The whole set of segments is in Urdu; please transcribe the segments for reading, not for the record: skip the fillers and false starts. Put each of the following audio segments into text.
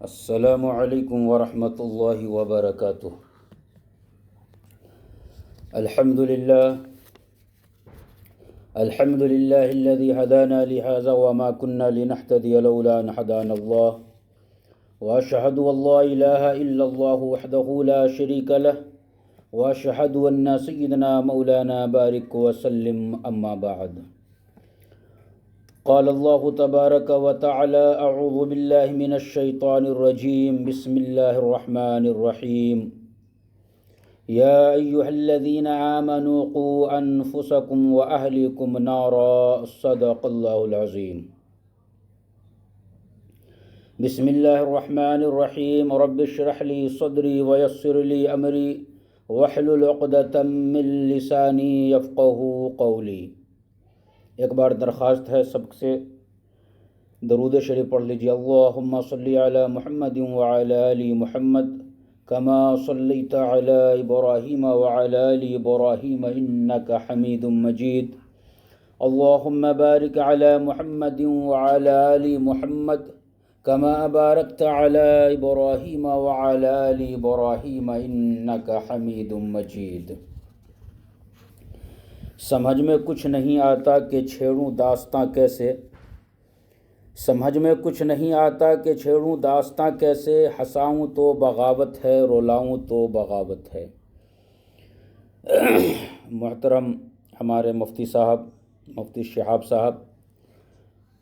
السلام علیکم ورحمۃ اللہ وبرکاتہ۔ الحمد للہ الذي هدانا لهذا وما كنا لنهتدي لولا أن هدانا الله وأشهد أن لا إله إلا الله وحده لا شريك له وأشهد أن سيدنا مولانا بارك وسلم أما بعد۔ قال الله تبارك وتعالى أعوذ بالله من الشيطان الرجيم بسم الله الرحمن الرحيم يا أيها الذين آمنوا قوا أنفسكم وأهلكم نارا صدق الله العظيم۔ بسم الله الرحمن الرحيم رب اشرح لي صدري ويسر لي أمري واحلل عقدة من لساني يفقهوا قولي۔ ایک بار درخواست ہے سب سے درود شریف پڑھ لیجیے۔ اللہم صلی علی محمد وعلی آل محمد کما صلیت علی ابراہیم وعلی آل ابراہیم انک حمید مجید۔ اللہم بارک علی محمد وعلی آل محمد کما بارکت علی ابراہیم وعلی آل ابراہیم انک حمید مجید۔ سمجھ میں کچھ نہیں آتا کہ چھیڑوں داستاں کیسے، سمجھ میں کچھ نہیں آتا کہ چھیڑوں داستاں کیسے، ہنساؤں تو بغاوت ہے رلاؤں تو بغاوت ہے۔ محترم ہمارے مفتی صاحب، مفتی شہاب صاحب،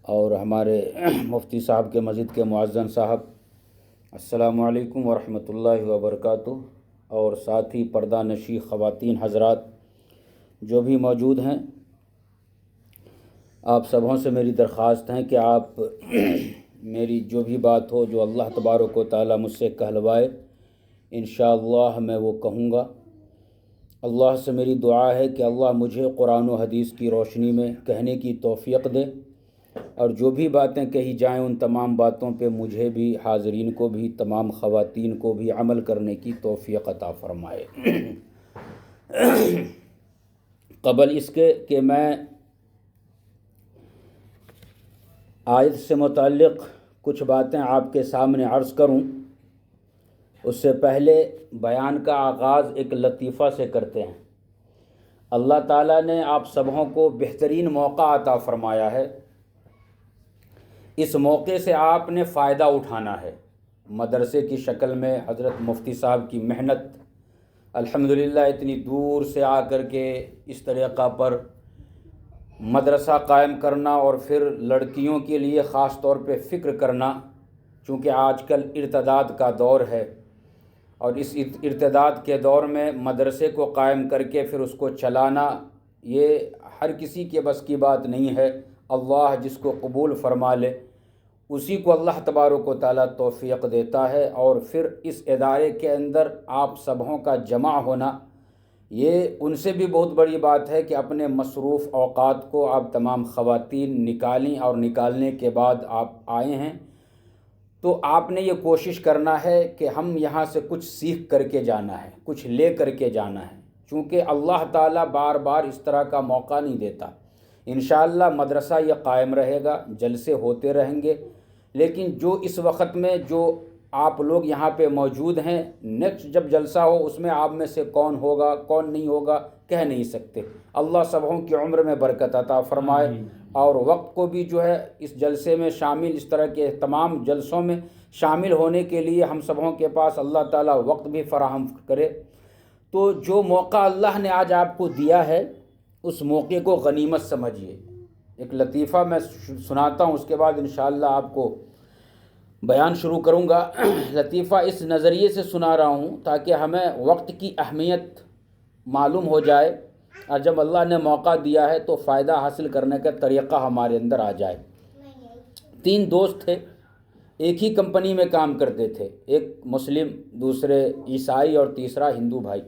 اور ہمارے مفتی صاحب کے مسجد کے معزز صاحب، السلام علیکم ورحمۃ اللہ وبرکاتہ، اور ساتھ ہی پردہ نشی خواتین حضرات جو بھی موجود ہیں، آپ سبوں سے میری درخواست ہے کہ آپ میری جو بھی بات ہو جو اللہ تبارک و تعالیٰ مجھ سے کہلوائے انشاءاللہ میں وہ کہوں گا۔ اللہ سے میری دعا ہے کہ اللہ مجھے قرآن و حدیث کی روشنی میں کہنے کی توفیق دے، اور جو بھی باتیں کہی جائیں ان تمام باتوں پہ مجھے بھی، حاضرین کو بھی، تمام خواتین کو بھی عمل کرنے کی توفیق عطا فرمائے۔ قبل اس کے کہ میں آیت سے متعلق کچھ باتیں آپ کے سامنے عرض کروں، اس سے پہلے بیان کا آغاز ایک لطیفہ سے کرتے ہیں۔ اللہ تعالیٰ نے آپ سبوں کو بہترین موقع عطا فرمایا ہے، اس موقع سے آپ نے فائدہ اٹھانا ہے۔ مدرسے کی شکل میں حضرت مفتی صاحب کی محنت، الحمدللہ اتنی دور سے آ کر کے اس طریقہ پر مدرسہ قائم کرنا، اور پھر لڑکیوں کے لیے خاص طور پہ فکر کرنا، چونکہ آج کل ارتداد کا دور ہے، اور اس ارتداد کے دور میں مدرسے کو قائم کر کے پھر اس کو چلانا یہ ہر کسی کے بس کی بات نہیں ہے۔ اللہ جس کو قبول فرما لے اسی کو اللہ تبارک و تعالیٰ توفیق دیتا ہے، اور پھر اس ادارے کے اندر آپ سبوں کا جمع ہونا یہ ان سے بھی بہت بڑی بات ہے کہ اپنے مصروف اوقات کو آپ تمام خواتین نکالیں، اور نکالنے کے بعد آپ آئے ہیں تو آپ نے یہ کوشش کرنا ہے کہ ہم یہاں سے کچھ سیکھ کر کے جانا ہے، کچھ لے کر کے جانا ہے، چونکہ اللہ تعالیٰ بار بار اس طرح کا موقع نہیں دیتا۔ انشاءاللہ مدرسہ یہ قائم رہے گا، جلسے ہوتے رہیں گے، لیکن جو اس وقت میں جو آپ لوگ یہاں پہ موجود ہیں، نیکسٹ جب جلسہ ہو اس میں آپ میں سے کون ہوگا کون نہیں ہوگا کہہ نہیں سکتے۔ اللہ سبوں کی عمر میں برکت عطا فرمائے، اور وقت کو بھی جو ہے اس جلسے میں شامل، اس طرح کے تمام جلسوں میں شامل ہونے کے لیے ہم سبوں کے پاس اللہ تعالیٰ وقت بھی فراہم کرے۔ تو جو موقع اللہ نے آج آپ کو دیا ہے اس موقع کو غنیمت سمجھیے۔ ایک لطیفہ میں سناتا ہوں، اس کے بعد انشاءاللہ آپ کو بیان شروع کروں گا۔ لطیفہ اس نظریے سے سنا رہا ہوں تاکہ ہمیں وقت کی اہمیت معلوم ہو جائے، اور جب اللہ نے موقع دیا ہے تو فائدہ حاصل کرنے کا طریقہ ہمارے اندر آ جائے۔ 3 دوست تھے، ایک ہی کمپنی میں کام کرتے تھے، ایک مسلم، دوسرے عیسائی اور تیسرا ہندو بھائی۔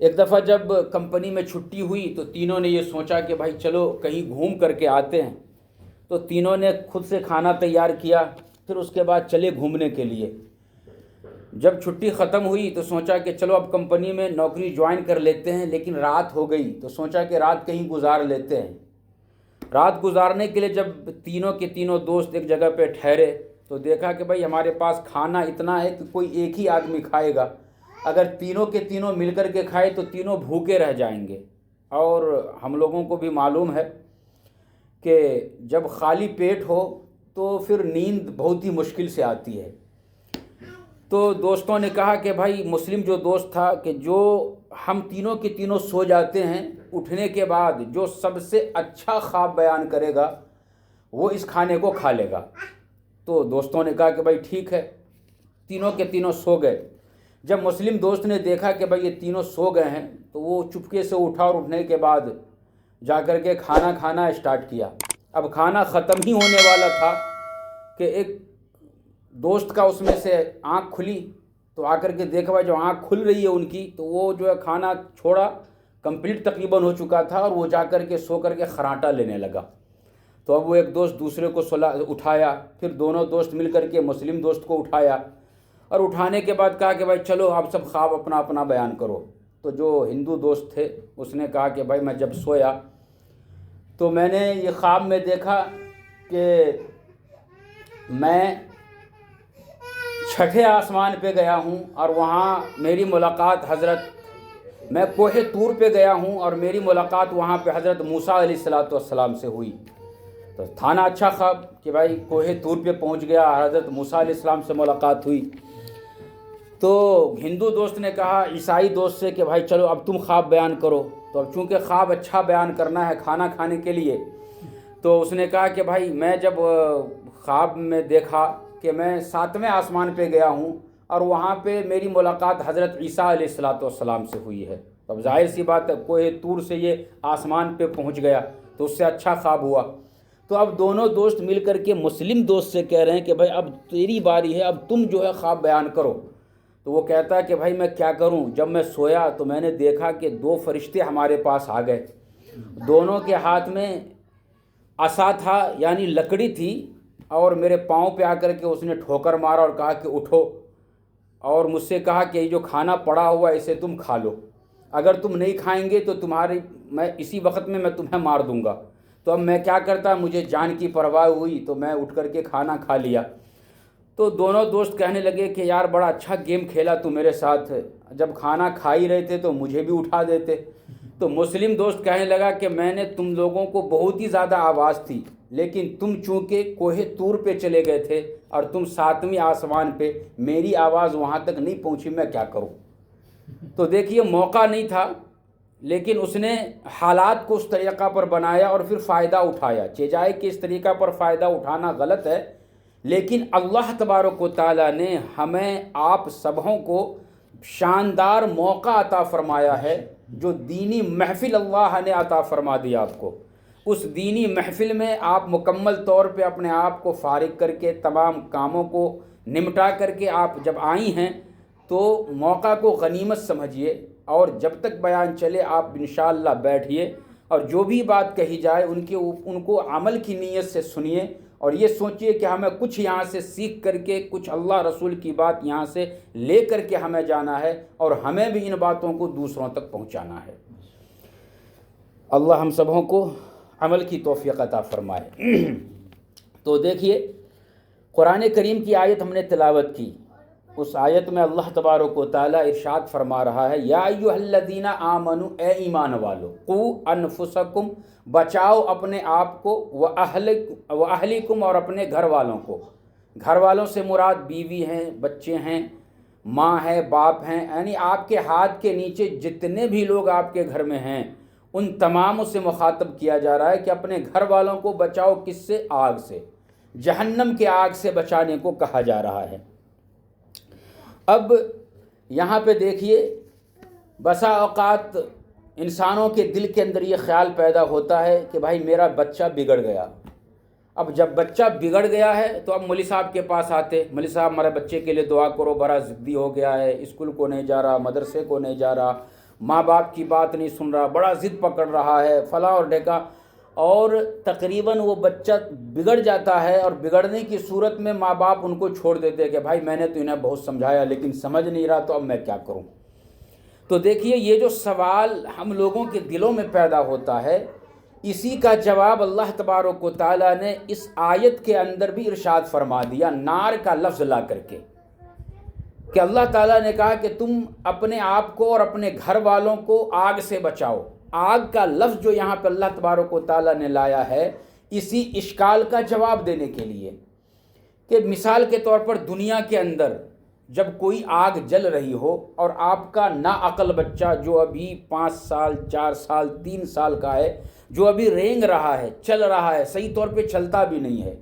ایک دفعہ جب کمپنی میں چھٹی ہوئی تو تینوں نے یہ سوچا کہ بھائی چلو کہیں گھوم کر کے آتے ہیں، تو تینوں نے خود سے کھانا تیار کیا، پھر اس کے بعد چلے گھومنے کے لیے۔ جب چھٹی ختم ہوئی تو سوچا کہ چلو اب کمپنی میں نوکری جوائن کر لیتے ہیں، لیکن رات ہو گئی تو سوچا کہ رات کہیں گزار لیتے ہیں۔ رات گزارنے کے لیے جب تینوں کے تینوں دوست ایک جگہ پہ ٹھہرے تو دیکھا کہ بھائی ہمارے پاس کھانا اتنا ہے کہ کوئی ایک ہی آدمی کھائے گا، اگر تینوں کے تینوں مل کر کے کھائے تو تینوں بھوکے رہ جائیں گے، اور ہم لوگوں کو بھی معلوم ہے کہ جب خالی پیٹ ہو تو پھر نیند بہت ہی مشکل سے آتی ہے۔ تو دوستوں نے کہا کہ بھائی مسلم جو دوست تھا کہ جو ہم تینوں کے تینوں سو جاتے ہیں، اٹھنے کے بعد جو سب سے اچھا خواب بیان کرے گا وہ اس کھانے کو کھا لے گا۔ تو دوستوں نے کہا کہ بھائی ٹھیک ہے، تینوں کے تینوں سو گئے۔ جب مسلم دوست نے دیکھا کہ بھائی یہ تینوں سو گئے ہیں تو وہ چپکے سے اٹھا، اور اٹھنے کے بعد جا کر کے کھانا کھانا اسٹارٹ کیا۔ اب کھانا ختم ہی ہونے والا تھا کہ ایک دوست کا اس میں سے آنکھ کھلی، تو آ کر کے دیکھا بھائی جو آنکھ کھل رہی ہے ان کی، تو وہ جو ہے کھانا چھوڑا، کمپلیٹ تقریباً ہو چکا تھا، اور وہ جا کر کے سو کر کے خراٹا لینے لگا۔ تو اب وہ ایک دوست دوسرے کو اٹھایا، پھر دونوں دوست مل کر کے مسلم دوست کو اٹھایا، اور اٹھانے کے بعد کہا کہ بھائی چلو آپ سب خواب اپنا اپنا بیان کرو۔ تو جو ہندو دوست تھے اس نے کہا کہ بھائی میں جب سویا تو میں نے یہ خواب میں دیکھا کہ میں چھٹے آسمان پہ گیا ہوں، اور وہاں میری ملاقات میں کوہ طور پہ گیا ہوں، اور میری ملاقات وہاں پہ حضرت موسیٰ علیہ السلام سے ہوئی۔ تو تھا نا اچھا خواب کہ بھائی کوہ طور پہ پہنچ گیا، حضرت موسیٰ علیہ السلام سے ملاقات ہوئی۔ تو ہندو دوست نے کہا عیسائی دوست سے کہ بھائی چلو اب تم خواب بیان کرو۔ تو اب چونکہ خواب اچھا بیان کرنا ہے کھانا کھانے کے لیے، تو اس نے کہا کہ بھائی میں جب خواب میں دیکھا کہ میں 7ویں آسمان پہ گیا ہوں، اور وہاں پہ میری ملاقات حضرت عیسیٰ علیہ السلام سے ہوئی ہے۔ اب ظاہر سی بات ہے کوہ طور سے یہ آسمان پہ پہنچ گیا تو اس سے اچھا خواب ہوا۔ تو اب دونوں دوست مل کر کے مسلم دوست سے کہہ رہے ہیں کہ بھائی اب تیری باری ہے، اب تم جو ہے خواب بیان کرو۔ تو وہ کہتا ہے کہ بھائی میں کیا کروں، جب میں سویا تو میں نے دیکھا کہ 2 فرشتے ہمارے پاس آ گئے، دونوں کے ہاتھ میں عصا تھا یعنی لکڑی تھی، اور میرے پاؤں پہ آ کر کے اس نے ٹھوکر مارا اور کہا کہ اٹھو، اور مجھ سے کہا کہ یہ جو کھانا پڑا ہوا ہے اسے تم کھا لو، اگر تم نہیں کھائیں گے تو میں اسی وقت میں تمہیں مار دوں گا۔ تو اب میں کیا کرتا، مجھے جان کی پرواہ ہوئی تو میں اٹھ کر کے کھانا کھا لیا۔ تو دونوں دوست کہنے لگے کہ یار بڑا اچھا گیم کھیلا تو میرے ساتھ، جب کھانا کھا ہی رہے تھے تو مجھے بھی اٹھا دیتے۔ تو مسلم دوست کہنے لگا کہ میں نے تم لوگوں کو بہت ہی زیادہ آواز تھی، لیکن تم چونکہ کوہ طور پہ چلے گئے تھے اور تم 7ویں آسمان پہ، میری آواز وہاں تک نہیں پہنچی، میں کیا کروں۔ تو دیکھیے موقع نہیں تھا، لیکن اس نے حالات کو اس طریقہ پر بنایا اور پھر فائدہ اٹھایا۔ چیجائے کہ اس طریقہ پر فائدہ اٹھانا غلط ہے، لیکن اللہ تبارک و تعالیٰ نے ہمیں آپ سبھوں کو شاندار موقع عطا فرمایا ہے، جو دینی محفل اللہ نے عطا فرما دیا آپ کو۔ اس دینی محفل میں آپ مکمل طور پہ اپنے آپ کو فارغ کر کے تمام کاموں کو نمٹا کر کے آپ جب آئی ہیں تو موقع کو غنیمت سمجھیے، اور جب تک بیان چلے آپ انشاءاللہ بیٹھیے، اور جو بھی بات کہی جائے ان کو عمل کی نیت سے سنیے، اور یہ سوچئے کہ ہمیں کچھ یہاں سے سیکھ کر کے کچھ اللہ رسول کی بات یہاں سے لے کر کے ہمیں جانا ہے، اور ہمیں بھی ان باتوں کو دوسروں تک پہنچانا ہے۔ اللہ ہم سبوں کو عمل کی توفیق عطا فرمائے۔ تو دیکھیے قرآن کریم کی آیت ہم نے تلاوت کی، اس آیت میں اللہ تبارک و تعالیٰ ارشاد فرما رہا ہے یا ایھا الذین آمنوا، اے ایمان والو، قوا انفسکم، بچاؤ اپنے آپ کو، واہلکم، اور اپنے گھر والوں کو۔ گھر والوں سے مراد بیوی ہیں، بچے ہیں، ماں ہے، باپ ہیں، یعنی آپ کے ہاتھ کے نیچے جتنے بھی لوگ آپ کے گھر میں ہیں ان تماموں سے مخاطب کیا جا رہا ہے کہ اپنے گھر والوں کو بچاؤ، کس سے؟ آگ سے، جہنم کے آگ سے بچانے کو کہا جا رہا ہے۔ اب یہاں پہ دیکھیے بسا اوقات انسانوں کے دل کے اندر یہ خیال پیدا ہوتا ہے کہ بھائی میرا بچہ بگڑ گیا۔ اب جب بچہ بگڑ گیا ہے تو اب مولوی صاحب کے پاس آتے، مولوی صاحب ہمارے بچے کے لیے دعا کرو، بڑا ضدی ہو گیا ہے، اسکول کو نہیں جا رہا، مدرسے کو نہیں جا رہا، ماں باپ کی بات نہیں سن رہا، بڑا ضد پکڑ رہا ہے، فلاں اور ڈھیکا، اور تقریباً وہ بچہ بگڑ جاتا ہے، اور بگڑنے کی صورت میں ماں باپ ان کو چھوڑ دیتے کہ بھائی میں نے تو انہیں بہت سمجھایا لیکن سمجھ نہیں رہا، تو اب میں کیا کروں۔ تو دیکھیے یہ جو سوال ہم لوگوں کے دلوں میں پیدا ہوتا ہے، اسی کا جواب اللہ تبارک و تعالیٰ نے اس آیت کے اندر بھی ارشاد فرما دیا نار کا لفظ لا کر کے، کہ اللہ تعالیٰ نے کہا کہ تم اپنے آپ کو اور اپنے گھر والوں کو آگ سے بچاؤ۔ آگ کا لفظ جو یہاں پہ اللہ تبارک و تعالیٰ نے لایا ہے اسی اشکال کا جواب دینے کے لیے، کہ مثال کے طور پر دنیا کے اندر جب کوئی آگ جل رہی ہو اور آپ کا ناعقل بچہ جو ابھی 5 سال 4 سال 3 سال کا ہے، جو ابھی رینگ رہا ہے، چل رہا ہے، صحیح طور پہ چلتا بھی نہیں ہے،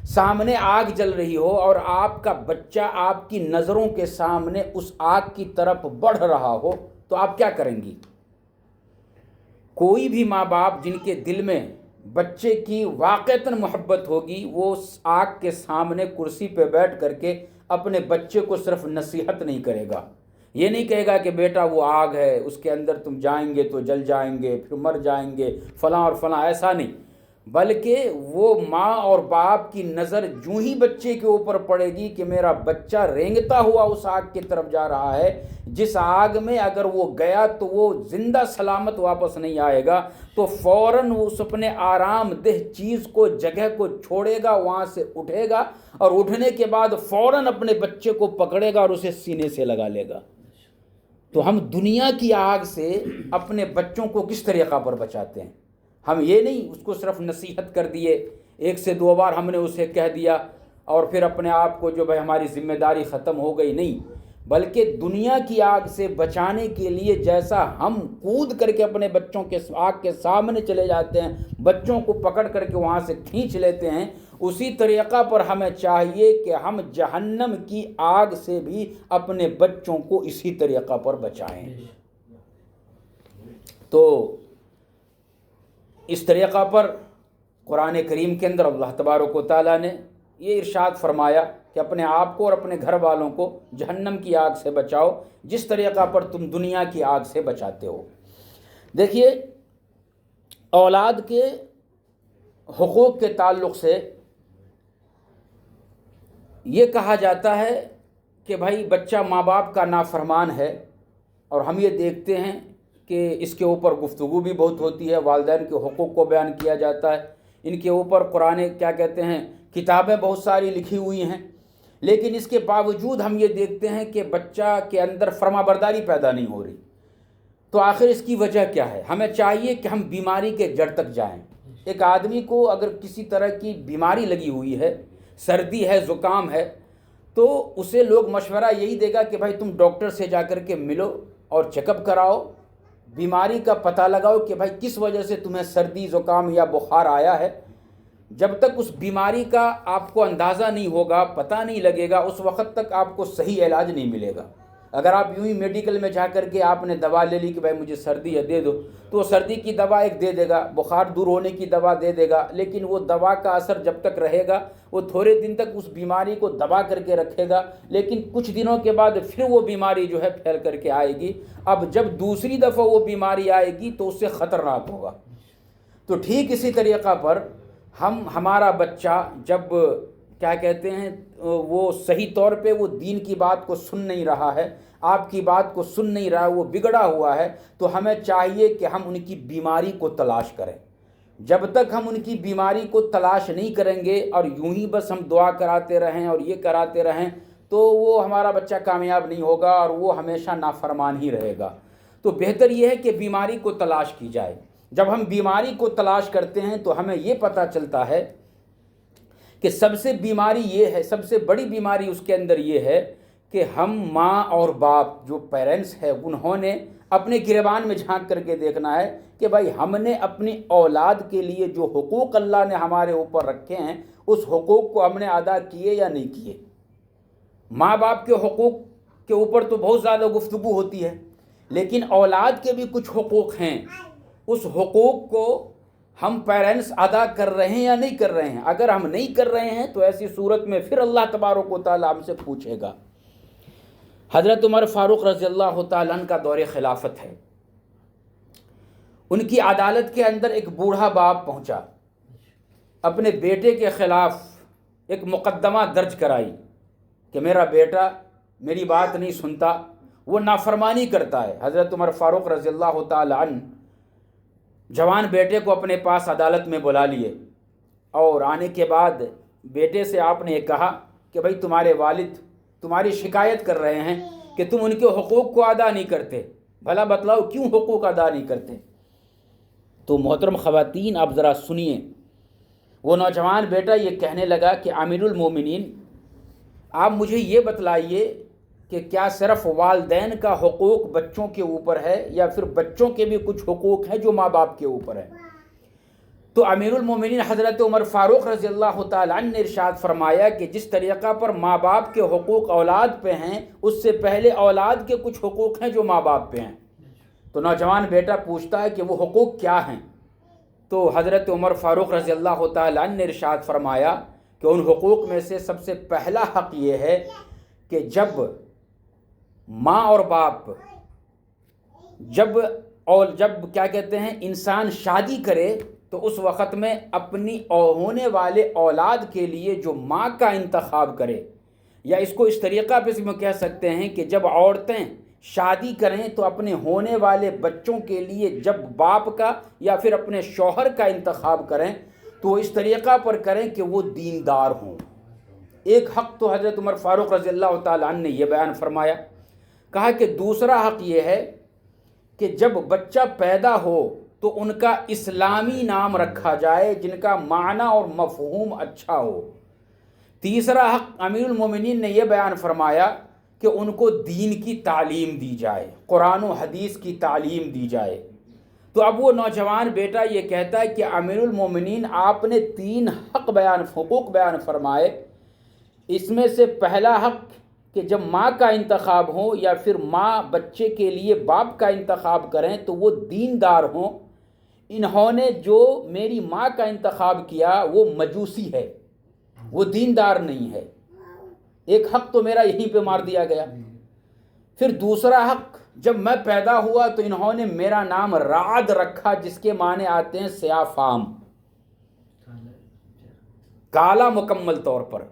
سامنے آگ جل رہی ہو اور آپ کا بچہ آپ کی نظروں کے سامنے اس آگ کی طرف بڑھ رہا ہو، تو آپ کیا کریں گی؟ کوئی بھی ماں باپ جن کے دل میں بچے کی واقعتاً محبت ہوگی، وہ اس آگ کے سامنے کرسی پہ بیٹھ کر کے اپنے بچے کو صرف نصیحت نہیں کرے گا، یہ نہیں کہے گا کہ بیٹا وہ آگ ہے، اس کے اندر تم جائیں گے تو جل جائیں گے، پھر مر جائیں گے، فلاں اور فلاں، ایسا نہیں، بلکہ وہ ماں اور باپ کی نظر جوں ہی بچے کے اوپر پڑے گی کہ میرا بچہ رینگتا ہوا اس آگ کی طرف جا رہا ہے، جس آگ میں اگر وہ گیا تو وہ زندہ سلامت واپس نہیں آئے گا، تو فوراً وہ اس اپنے آرام دہ چیز کو، جگہ کو چھوڑے گا، وہاں سے اٹھے گا، اور اٹھنے کے بعد فوراً اپنے بچے کو پکڑے گا اور اسے سینے سے لگا لے گا۔ تو ہم دنیا کی آگ سے اپنے بچوں کو کس طریقہ پر بچاتے ہیں؟ ہم یہ نہیں اس کو صرف نصیحت کر دیے، 1 سے 2 بار ہم نے اسے کہہ دیا اور پھر اپنے آپ کو جو بھائی ہماری ذمہ داری ختم ہو گئی، نہیں، بلکہ دنیا کی آگ سے بچانے کے لیے جیسا ہم کود کر کے اپنے بچوں کے آگ کے سامنے چلے جاتے ہیں، بچوں کو پکڑ کر کے وہاں سے کھینچ لیتے ہیں، اسی طریقہ پر ہمیں چاہیے کہ ہم جہنم کی آگ سے بھی اپنے بچوں کو اسی طریقہ پر بچائیں۔ تو اس طریقہ پر قرآن کریم کے اندر اللہ تبارک و تعالیٰ نے یہ ارشاد فرمایا کہ اپنے آپ کو اور اپنے گھر والوں کو جہنم کی آگ سے بچاؤ، جس طریقہ پر تم دنیا کی آگ سے بچاتے ہو۔ دیکھیے، اولاد کے حقوق کے تعلق سے یہ کہا جاتا ہے کہ بھائی بچہ ماں باپ کا نافرمان ہے، اور ہم یہ دیکھتے ہیں کہ اس کے اوپر گفتگو بھی بہت ہوتی ہے، والدین کے حقوق کو بیان کیا جاتا ہے، ان کے اوپر قرآن کیا کہتے ہیں کتابیں بہت ساری لکھی ہوئی ہیں، لیکن اس کے باوجود ہم یہ دیکھتے ہیں کہ بچہ کے اندر فرما برداری پیدا نہیں ہو رہی۔ تو آخر اس کی وجہ کیا ہے؟ ہمیں چاہیے کہ ہم بیماری کے جڑ تک جائیں۔ ایک آدمی کو اگر کسی طرح کی بیماری لگی ہوئی ہے، سردی ہے، زکام ہے، تو اسے لوگ مشورہ یہی دے گا کہ بھائی تم ڈاکٹر سے جا کر کے ملو اور چیک اپ کراؤ، بیماری کا پتہ لگاؤ کہ بھائی کس وجہ سے تمہیں سردی، زکام یا بخار آیا ہے۔ جب تک اس بیماری کا آپ کو اندازہ نہیں ہوگا، پتہ نہیں لگے گا، اس وقت تک آپ کو صحیح علاج نہیں ملے گا۔ اگر آپ یوں ہی میڈیکل میں جا کر کے آپ نے دوا لے لی کہ بھائی مجھے سردی ہے دے دو، تو وہ سردی کی دوا ایک دے دے گا، بخار دور ہونے کی دوا دے دے گا، لیکن وہ دوا کا اثر جب تک رہے گا وہ تھوڑے دن تک اس بیماری کو دبا کر کے رکھے گا، لیکن کچھ دنوں کے بعد پھر وہ بیماری جو ہے پھیل کر کے آئے گی۔ اب جب دوسری دفعہ وہ بیماری آئے گی تو اس سے خطرناک ہوگا۔ تو ٹھیک اسی طریقہ پر ہمارا بچہ جب کیا کہتے ہیں وہ صحیح طور پہ وہ دین کی بات کو سن نہیں رہا ہے، آپ کی بات کو سن نہیں رہا ہے، وہ بگڑا ہوا ہے، تو ہمیں چاہیے کہ ہم ان کی بیماری کو تلاش کریں۔ جب تک ہم ان کی بیماری کو تلاش نہیں کریں گے اور یوں ہی بس ہم دعا کراتے رہیں اور یہ کراتے رہیں، تو وہ ہمارا بچہ کامیاب نہیں ہوگا اور وہ ہمیشہ نافرمان ہی رہے گا۔ تو بہتر یہ ہے کہ بیماری کو تلاش کی جائے۔ جب ہم بیماری کو تلاش کرتے ہیں تو ہمیں یہ پتہ چلتا ہے کہ سب سے بیماری یہ ہے، سب سے بڑی بیماری اس کے اندر یہ ہے کہ ہم ماں اور باپ جو پیرنٹس ہیں انہوں نے اپنے گریبان میں جھانک کر کے دیکھنا ہے کہ بھائی ہم نے اپنی اولاد کے لیے جو حقوق اللہ نے ہمارے اوپر رکھے ہیں اس حقوق کو ہم نے ادا کیے یا نہیں کیے۔ ماں باپ کے حقوق کے اوپر تو بہت زیادہ گفتگو ہوتی ہے، لیکن اولاد کے بھی کچھ حقوق ہیں، اس حقوق کو ہم پیرنٹس ادا کر رہے ہیں یا نہیں کر رہے ہیں۔ اگر ہم نہیں کر رہے ہیں تو ایسی صورت میں پھر اللہ تبارک و تعالیٰ ہم سے پوچھے گا۔ حضرت عمر فاروق رضی اللہ تعالیٰ عنہ کا دور خلافت ہے، ان کی عدالت کے اندر ایک بوڑھا باپ پہنچا، اپنے بیٹے کے خلاف ایک مقدمہ درج کرائی کہ میرا بیٹا میری بات نہیں سنتا، وہ نافرمانی کرتا ہے۔ حضرت عمر فاروق رضی اللہ تعالیٰ عنہ جوان بیٹے کو اپنے پاس عدالت میں بلا لیے، اور آنے کے بعد بیٹے سے آپ نے یہ کہا کہ بھائی تمہارے والد تمہاری شکایت کر رہے ہیں کہ تم ان کے حقوق کو ادا نہیں کرتے، بھلا بتلاؤ کیوں حقوق ادا نہیں کرتے؟ تو محترم خواتین آپ ذرا سنیے، وہ نوجوان بیٹا یہ کہنے لگا کہ امیر المومنین آپ مجھے یہ بتلائیے کہ کیا صرف والدین کا حقوق بچوں کے اوپر ہے یا پھر بچوں کے بھی کچھ حقوق ہیں جو ماں باپ کے اوپر ہے؟ تو امیر المومنین حضرت عمر فاروق رضی اللہ تعالیٰ عنہ نے ارشاد فرمایا کہ جس طریقہ پر ماں باپ کے حقوق اولاد پہ ہیں اس سے پہلے اولاد کے کچھ حقوق ہیں جو ماں باپ پہ ہیں۔ تو نوجوان بیٹا پوچھتا ہے کہ وہ حقوق کیا ہیں؟ تو حضرت عمر فاروق رضی اللہ تعالیٰ عنہ نے ارشاد فرمایا کہ ان حقوق میں سے سب سے پہلا حق یہ ہے کہ جب ماں اور باپ جب کیا کہتے ہیں انسان شادی کرے تو اس وقت میں اپنی ہونے والے اولاد کے لیے جو ماں کا انتخاب کرے، یا اس کو اس طریقہ پہ ہم کہہ سکتے ہیں کہ جب عورتیں شادی کریں تو اپنے ہونے والے بچوں کے لیے جب باپ کا یا پھر اپنے شوہر کا انتخاب کریں تو اس طریقہ پر کریں کہ وہ دیندار ہوں۔ ایک حق تو حضرت عمر فاروق رضی اللہ تعالیٰ عنہ نے یہ بیان فرمایا۔ کہا کہ دوسرا حق یہ ہے کہ جب بچہ پیدا ہو تو ان کا اسلامی نام رکھا جائے جن کا معنی اور مفہوم اچھا ہو۔ تیسرا حق امیر المومنین نے یہ بیان فرمایا کہ ان کو دین کی تعلیم دی جائے، قرآن و حدیث کی تعلیم دی جائے۔ تو اب وہ نوجوان بیٹا یہ کہتا ہے کہ امیر المومنین آپ نے 3 حقوق بیان فرمائے، اس میں سے پہلا حق کہ جب ماں کا انتخاب ہو یا پھر ماں بچے کے لیے باپ کا انتخاب کریں تو وہ دیندار ہوں۔ انہوں نے جو میری ماں کا انتخاب کیا وہ مجوسی ہے، وہ دیندار نہیں ہے۔ ایک حق تو میرا یہیں پہ مار دیا گیا۔ پھر دوسرا حق، جب میں پیدا ہوا تو انہوں نے میرا نام رعد رکھا جس کے معنی آتے ہیں سیاہ فام، کالا مکمل طور پر۔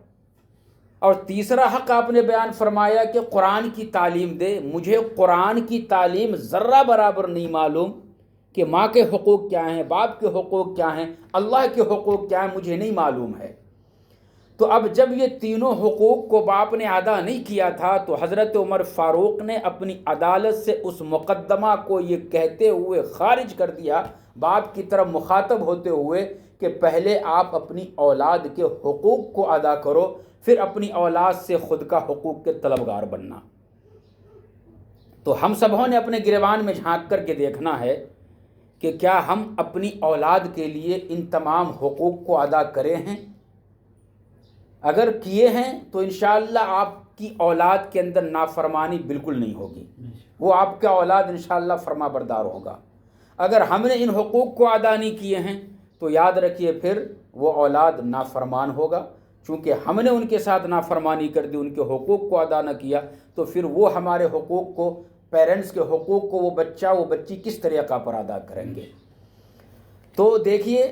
اور تیسرا حق آپ نے بیان فرمایا کہ قرآن کی تعلیم دے۔ مجھے قرآن کی تعلیم ذرہ برابر نہیں معلوم کہ ماں کے حقوق کیا ہیں، باپ کے حقوق کیا ہیں، اللہ کے حقوق کیا ہیں، مجھے نہیں معلوم ہے۔ تو اب جب یہ تینوں حقوق کو باپ نے ادا نہیں کیا تھا تو حضرت عمر فاروق نے اپنی عدالت سے اس مقدمہ کو یہ کہتے ہوئے خارج کر دیا، باپ کی طرف مخاطب ہوتے ہوئے، کہ پہلے آپ اپنی اولاد کے حقوق کو ادا کرو، پھر اپنی اولاد سے خود کا حقوق کے طلبگار بننا۔ تو ہم سبوں نے اپنے گریبان میں جھانک کر کے دیکھنا ہے کہ کیا ہم اپنی اولاد کے لیے ان تمام حقوق کو ادا کرے ہیں؟ اگر کیے ہیں تو انشاءاللہ آپ کی اولاد کے اندر نافرمانی بالکل نہیں ہوگی، وہ آپ کا اولاد انشاءاللہ فرما بردار ہوگا۔ اگر ہم نے ان حقوق کو ادا نہیں کیے ہیں تو یاد رکھیے پھر وہ اولاد نافرمان ہوگا، چونکہ ہم نے ان کے ساتھ نافرمانی کر دی، ان کے حقوق کو ادا نہ کیا، تو پھر وہ ہمارے حقوق کو، پیرنٹس کے حقوق کو وہ بچہ وہ بچی کس طریقہ پر ادا کریں گے؟ تو دیکھیے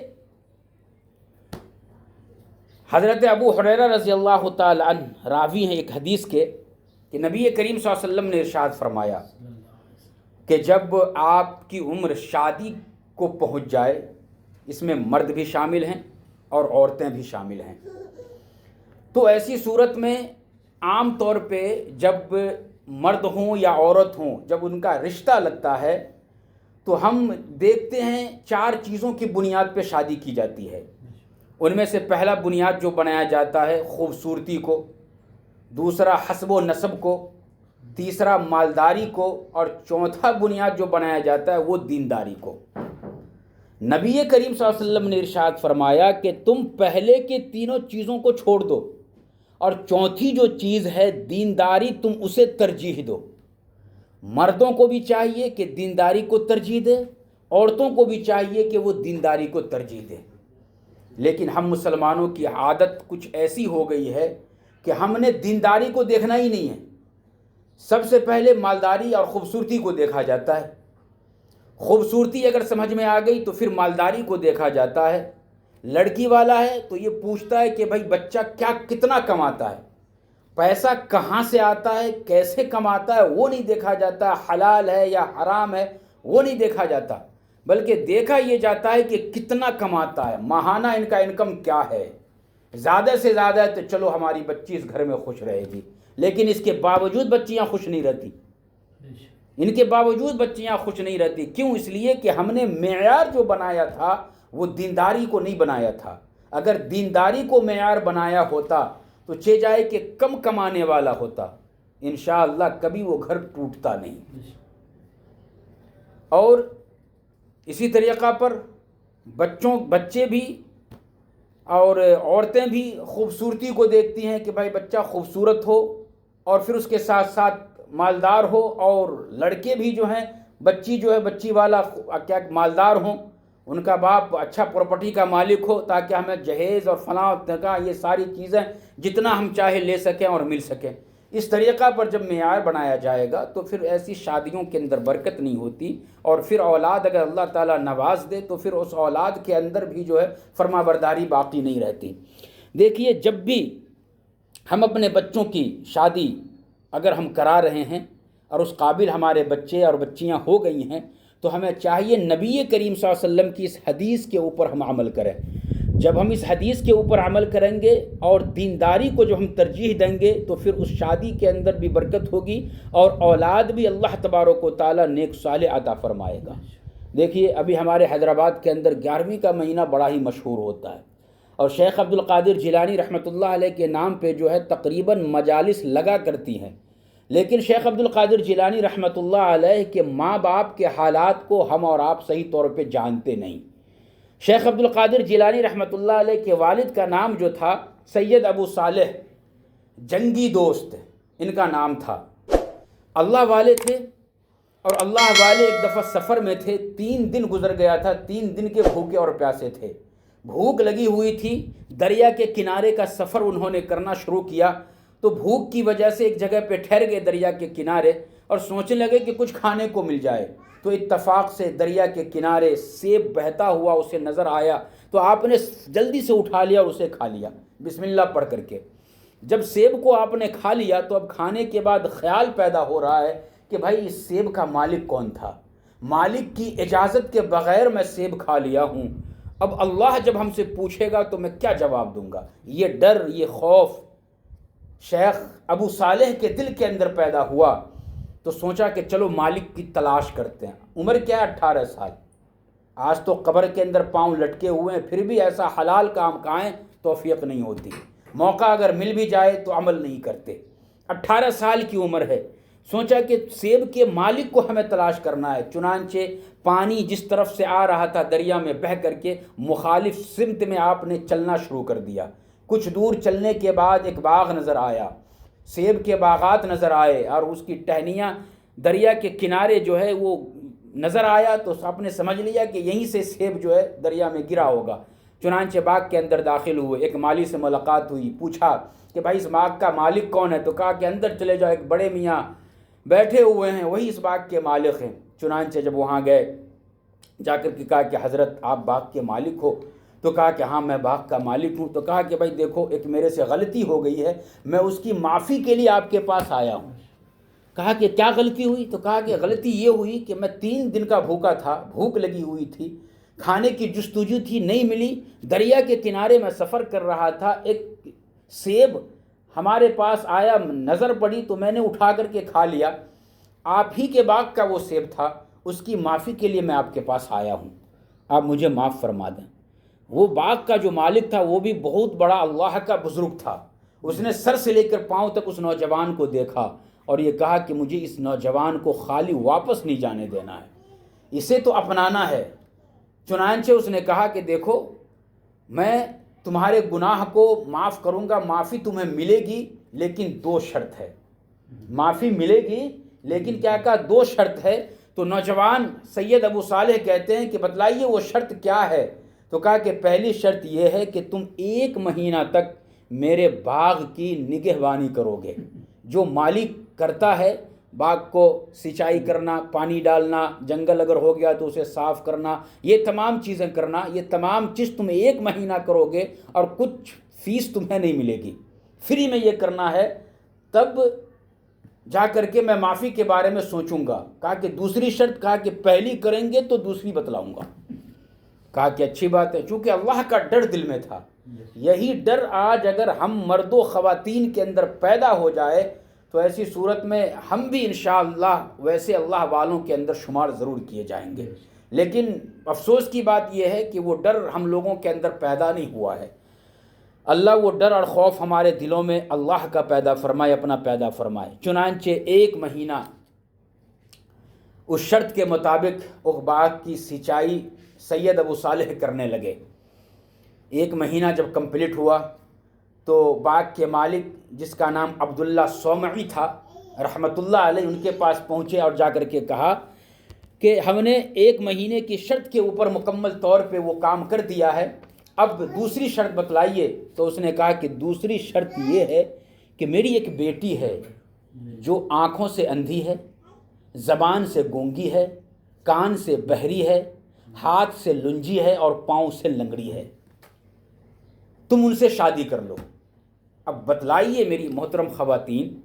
حضرت ابو ہریرہ رضی اللہ تعالی عنہ راوی ہیں ایک حدیث کے کہ نبی کریم صلی اللہ علیہ وسلم نے ارشاد فرمایا کہ جب آپ کی عمر شادی کو پہنچ جائے، اس میں مرد بھی شامل ہیں اور عورتیں بھی شامل ہیں، تو ایسی صورت میں عام طور پہ جب مرد ہوں یا عورت ہوں جب ان کا رشتہ لگتا ہے تو ہم دیکھتے ہیں 4 چیزوں کی بنیاد پہ شادی کی جاتی ہے۔ ان میں سے پہلا بنیاد جو بنایا جاتا ہے خوبصورتی کو، دوسرا حسب و نسب کو، تیسرا مالداری کو، اور چوتھا بنیاد جو بنایا جاتا ہے وہ دینداری کو۔ نبی کریم صلی اللہ علیہ وسلم نے ارشاد فرمایا کہ تم پہلے کے تینوں چیزوں کو چھوڑ دو اور چوتھی جو چیز ہے دینداری تم اسے ترجیح دو۔ مردوں کو بھی چاہیے کہ دینداری کو ترجیح دے، عورتوں کو بھی چاہیے کہ وہ دینداری کو ترجیح دے۔ لیکن ہم مسلمانوں کی عادت کچھ ایسی ہو گئی ہے کہ ہم نے دینداری کو دیکھنا ہی نہیں ہے، سب سے پہلے مالداری اور خوبصورتی کو دیکھا جاتا ہے۔ خوبصورتی اگر سمجھ میں آ گئی تو پھر مالداری کو دیکھا جاتا ہے۔ لڑکی والا ہے تو یہ پوچھتا ہے کہ بھائی بچہ کتنا کماتا ہے، پیسہ کہاں سے آتا ہے، کیسے کماتا ہے، وہ نہیں دیکھا جاتا، حلال ہے یا حرام ہے وہ نہیں دیکھا جاتا۔ بلکہ دیکھا یہ جاتا ہے کہ کتنا کماتا ہے، ماہانہ ان کا انکم کیا ہے۔ زیادہ سے زیادہ ہے تو چلو ہماری بچی اس گھر میں خوش رہے گی، لیکن اس کے باوجود بچیاں خوش نہیں رہتی، ان کے باوجود بچیاں خوش نہیں رہتی۔ کیوں؟ اس لیے کہ ہم نے معیار جو بنایا تھا وہ دینداری کو نہیں بنایا تھا۔ اگر دینداری کو معیار بنایا ہوتا تو چہ جائے کہ کم کمانے والا ہوتا، انشاءاللہ کبھی وہ گھر ٹوٹتا نہیں۔ اور اسی طریقہ پر بچے بھی اور عورتیں بھی خوبصورتی کو دیکھتی ہیں کہ بھائی بچہ خوبصورت ہو، اور پھر اس کے ساتھ ساتھ مالدار ہو، اور لڑکے بھی جو ہیں بچی والا کیا مالدار ہوں، ان کا باپ اچھا پراپرٹی کا مالک ہو، تاکہ ہمیں جہیز اور فلاں کا یہ ساری چیزیں جتنا ہم چاہے لے سکیں اور مل سکیں۔ اس طریقہ پر جب معیار بنایا جائے گا تو پھر ایسی شادیوں کے اندر برکت نہیں ہوتی، اور پھر اولاد اگر اللہ تعالیٰ نواز دے تو پھر اس اولاد کے اندر بھی جو ہے فرما برداری باقی نہیں رہتی۔ دیکھیے، جب بھی ہم اپنے بچوں کی شادی اگر ہم کرا رہے ہیں اور اس قابل ہمارے بچے اور بچیاں ہو گئی ہیں، تو ہمیں چاہیے نبی کریم صلی اللہ علیہ وسلم کی اس حدیث کے اوپر ہم عمل کریں۔ جب ہم اس حدیث کے اوپر عمل کریں گے اور دینداری کو جو ہم ترجیح دیں گے تو پھر اس شادی کے اندر بھی برکت ہوگی، اور اولاد بھی اللہ تبارک و تعالیٰ نیک صالح عطا فرمائے گا۔ دیکھیے، ابھی ہمارے حیدرآباد کے اندر 11ویں کا مہینہ بڑا ہی مشہور ہوتا ہے، اور شیخ عبد القادر جیلانی رحمۃ اللہ علیہ کے نام پہ جو ہے تقریباً مجالس لگا کرتی ہیں، لیکن شیخ عبد القادر جیلانی رحمۃ اللہ علیہ کے ماں باپ کے حالات کو ہم اور آپ صحیح طور پہ جانتے نہیں۔ شیخ عبد القادر جیلانی رحمۃ اللہ علیہ کے والد کا نام جو تھا سید ابو صالح جنگی دوست، ان کا نام تھا۔ اللہ والے تھے، اور اللہ والے ایک دفعہ سفر میں تھے، 3 دن گزر گیا تھا، 3 دن کے بھوکے اور پیاسے تھے، بھوک لگی ہوئی تھی۔ دریا کے کنارے کا سفر انہوں نے کرنا شروع کیا، تو بھوک کی وجہ سے ایک جگہ پہ ٹھہر گئے دریا کے کنارے، اور سوچنے لگے کہ کچھ کھانے کو مل جائے۔ تو اتفاق سے دریا کے کنارے سیب بہتا ہوا اسے نظر آیا، تو آپ نے جلدی سے اٹھا لیا اور اسے کھا لیا بسم اللہ پڑھ کر کے۔ جب سیب کو آپ نے کھا لیا تو اب کھانے کے بعد خیال پیدا ہو رہا ہے کہ بھائی اس سیب کا مالک کون تھا؟ مالک کی اجازت کے بغیر میں سیب کھا لیا ہوں، اب اللہ جب ہم سے پوچھے گا تو میں کیا جواب دوں گا؟ یہ ڈر، یہ خوف شیخ ابو صالح کے دل کے اندر پیدا ہوا، تو سوچا کہ چلو مالک کی تلاش کرتے ہیں۔ عمر کیا ہے؟ 18 سال۔ آج تو قبر کے اندر پاؤں لٹکے ہوئے ہیں، پھر بھی ایسا حلال کام کھائیں توفیق نہیں ہوتی، موقع اگر مل بھی جائے تو عمل نہیں کرتے۔ 18 سال کی عمر ہے، سوچا کہ سیب کے مالک کو ہمیں تلاش کرنا ہے۔ چنانچہ پانی جس طرف سے آ رہا تھا دریا میں بہہ کر کے مخالف سمت میں آپ نے چلنا شروع کر دیا۔ کچھ دور چلنے کے بعد ایک باغ نظر آیا، سیب کے باغات نظر آئے، اور اس کی ٹہنیاں دریا کے کنارے جو ہے وہ نظر آیا، تو آپ نے سمجھ لیا کہ یہیں سے سیب جو ہے دریا میں گرا ہوگا۔ چنانچہ باغ کے اندر داخل ہوئے، ایک مالی سے ملاقات ہوئی، پوچھا کہ بھائی اس باغ کا مالک کون ہے؟ تو کہا کہ اندر چلے جاؤ، ایک بڑے میاں بیٹھے ہوئے ہیں، وہی اس باغ کے مالک ہیں۔ چنانچہ جب وہاں گئے، جا کر کے کہا کہ حضرت آپ باغ کے مالک ہو؟ تو کہا کہ ہاں میں باغ کا مالک ہوں۔ تو کہا کہ بھائی دیکھو، ایک میرے سے غلطی ہو گئی ہے، میں اس کی معافی کے لیے آپ کے پاس آیا ہوں۔ کہا کہ کیا غلطی ہوئی؟ تو کہا کہ غلطی یہ ہوئی کہ میں 3 دن کا بھوکا تھا، بھوک لگی ہوئی تھی، کھانے کی جستجو تھی، نہیں ملی، دریا کے کنارے میں سفر کر رہا تھا، ایک سیب ہمارے پاس آیا، نظر پڑی تو میں نے اٹھا کر کے کھا لیا، آپ ہی کے باغ کا وہ سیب تھا، اس کی معافی کے لیے میں آپ کے پاس آیا ہوں، آپ مجھے معاف فرما دیں۔ وہ باغ کا جو مالک تھا وہ بھی بہت بڑا اللہ کا بزرگ تھا، اس نے سر سے لے کر پاؤں تک اس نوجوان کو دیکھا اور یہ کہا کہ مجھے اس نوجوان کو خالی واپس نہیں جانے دینا ہے، اسے تو اپنانا ہے۔ چنانچہ اس نے کہا کہ دیکھو، میں تمہارے گناہ کو معاف کروں گا، معافی تمہیں ملے گی، لیکن 2 شرط ہے۔ معافی ملے گی لیکن کیا کہا؟ 2 شرط ہے۔ تو نوجوان سید ابو صالح کہتے ہیں کہ بتلائیے وہ شرط کیا ہے؟ تو کہا کہ پہلی شرط یہ ہے کہ تم 1 مہینہ تک میرے باغ کی نگہبانی کرو گے۔ جو مالک کرتا ہے باغ کو سینچائی کرنا، پانی ڈالنا، جنگل اگر ہو گیا تو اسے صاف کرنا، یہ تمام چیزیں کرنا، یہ تمام چیز تم 1 مہینہ کرو گے اور کچھ فیس تمہیں نہیں ملے گی، فری میں یہ کرنا ہے۔ تب جا کر کے میں معافی کے بارے میں سوچوں گا. کہا کہ دوسری شرط، کہا کہ پہلی کریں گے تو دوسری بتلاؤں گا. کہا کہ اچھی بات ہے. چونکہ اللہ کا ڈر دل میں تھا. یہی ڈر آج اگر ہم مرد و خواتین کے اندر پیدا ہو جائے تو ایسی صورت میں ہم بھی انشاءاللہ ویسے اللہ والوں کے اندر شمار ضرور کیے جائیں گے. لیکن افسوس کی بات یہ ہے کہ وہ ڈر ہم لوگوں کے اندر پیدا نہیں ہوا ہے. اللہ وہ ڈر اور خوف ہمارے دلوں میں اللہ کا پیدا فرمائے، اپنا پیدا فرمائے. چنانچہ 1 مہینہ اس شرط کے مطابق اس باغ کی سینچائی سید ابو صالح کرنے لگے. 1 مہینہ جب کمپلیٹ ہوا تو باغ کے مالک جس کا نام عبداللہ صومعی تھا رحمۃ اللہ علیہ، ان کے پاس پہنچے اور جا کر کے کہا کہ ہم نے 1 مہینے کی شرط کے اوپر مکمل طور پہ وہ کام کر دیا ہے، اب دوسری شرط بتلائیے. تو اس نے کہا کہ دوسری شرط یہ ہے کہ میری ایک بیٹی ہے جو آنکھوں سے اندھی ہے، زبان سے گونگی ہے، کان سے بہری ہے، ہاتھ سے لنجی ہے اور پاؤں سے لنگڑی ہے، تم ان سے شادی کر لو. اب بتلائیے میری محترم خواتین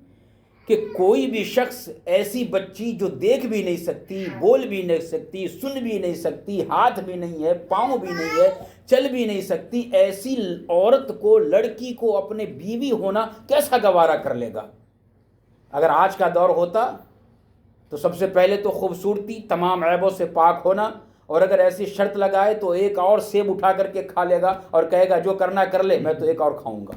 کہ کوئی بھی شخص ایسی بچی جو دیکھ بھی نہیں سکتی، بول بھی نہیں سکتی، سن بھی نہیں سکتی، ہاتھ بھی نہیں ہے، پاؤں بھی نہیں ہے، چل بھی نہیں سکتی، ایسی عورت کو، لڑکی کو اپنے بیوی ہونا کیسا گوارا کر لے گا؟ اگر آج کا دور ہوتا تو سب سے پہلے تو خوبصورتی، تمام عیبوں سے پاک ہونا، اور اگر ایسی شرط لگائے تو ایک اور سیب اٹھا کر کے کھا لے گا اور کہے گا جو کرنا کر لے، میں تو ایک اور کھاؤں گا.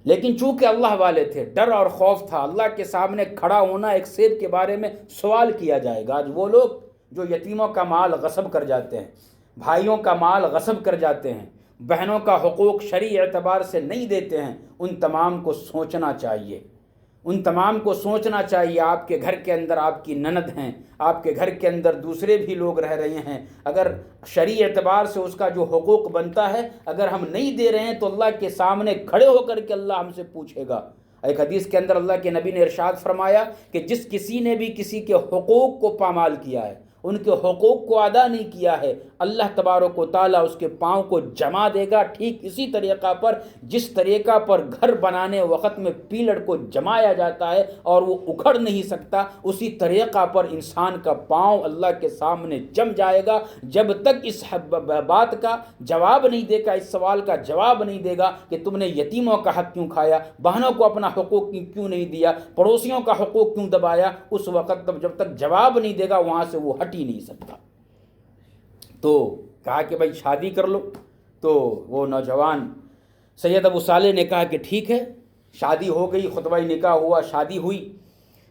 لیکن چونکہ اللہ والے تھے، ڈر اور خوف تھا. اللہ کے سامنے کھڑا ہونا، ایک سیب کے بارے میں سوال کیا جائے گا. آج وہ لوگ جو یتیموں کا مال غصب کر جاتے ہیں، بھائیوں کا مال غصب کر جاتے ہیں، بہنوں کا حقوق شرعی اعتبار سے نہیں دیتے ہیں، ان تمام کو سوچنا چاہیے. ان تمام کو سوچنا چاہیے. آپ کے گھر کے اندر آپ کی نند ہیں، آپ کے گھر کے اندر دوسرے بھی لوگ رہ رہے ہیں، اگر شرعی اعتبار سے اس کا جو حقوق بنتا ہے اگر ہم نہیں دے رہے ہیں تو اللہ کے سامنے کھڑے ہو کر کے اللہ ہم سے پوچھے گا. ایک حدیث کے اندر اللہ کے نبی نے ارشاد فرمایا کہ جس کسی نے بھی کسی کے حقوق کو پامال کیا ہے، ان کے حقوق کو ادا نہیں کیا ہے، اللہ تبارک و تعالیٰ اس کے پاؤں کو جما دے گا. ٹھیک اسی طریقہ پر جس طریقہ پر گھر بنانے وقت میں پیلڑ کو جمایا جاتا ہے اور وہ اکھڑ نہیں سکتا، اسی طریقہ پر انسان کا پاؤں اللہ کے سامنے جم جائے گا. جب تک اس بات کا جواب نہیں دے گا، اس سوال کا جواب نہیں دے گا کہ تم نے یتیموں کا حق کیوں کھایا، بہنوں کو اپنا حقوق کیوں نہیں دیا، پڑوسیوں کا حقوق کیوں دبایا، اس وقت تک جب تک جواب نہیں دے گا وہاں سے وہ ہٹ ہی نہیں سکتا. تو کہا کہ بھائی شادی کر لو. تو وہ نوجوان سید ابو صالح نے کہا کہ ٹھیک ہے. شادی ہو گئی، خطبہ نکاح ہوا، شادی ہوئی.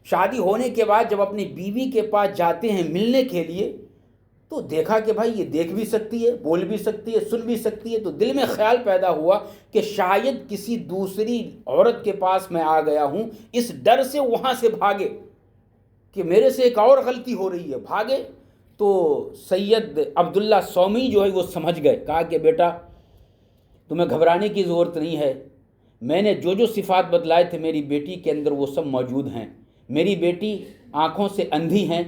شادی ہونے کے بعد جب اپنی بیوی کے پاس جاتے ہیں ملنے کے لیے تو دیکھا کہ بھائی یہ دیکھ بھی سکتی ہے، بول بھی سکتی ہے، سن بھی سکتی ہے. تو دل میں خیال پیدا ہوا کہ شاید کسی دوسری عورت کے پاس میں آ گیا ہوں، اس ڈر سے وہاں سے بھاگے کہ میرے سے ایک اور غلطی ہو رہی ہے، بھاگے. تو سید عبداللہ صومی جو ہے وہ سمجھ گئے. کہا کہ بیٹا تمہیں گھبرانے کی ضرورت نہیں ہے، میں نے جو صفات بتلائے تھے میری بیٹی کے اندر وہ سب موجود ہیں. میری بیٹی آنکھوں سے اندھی ہیں.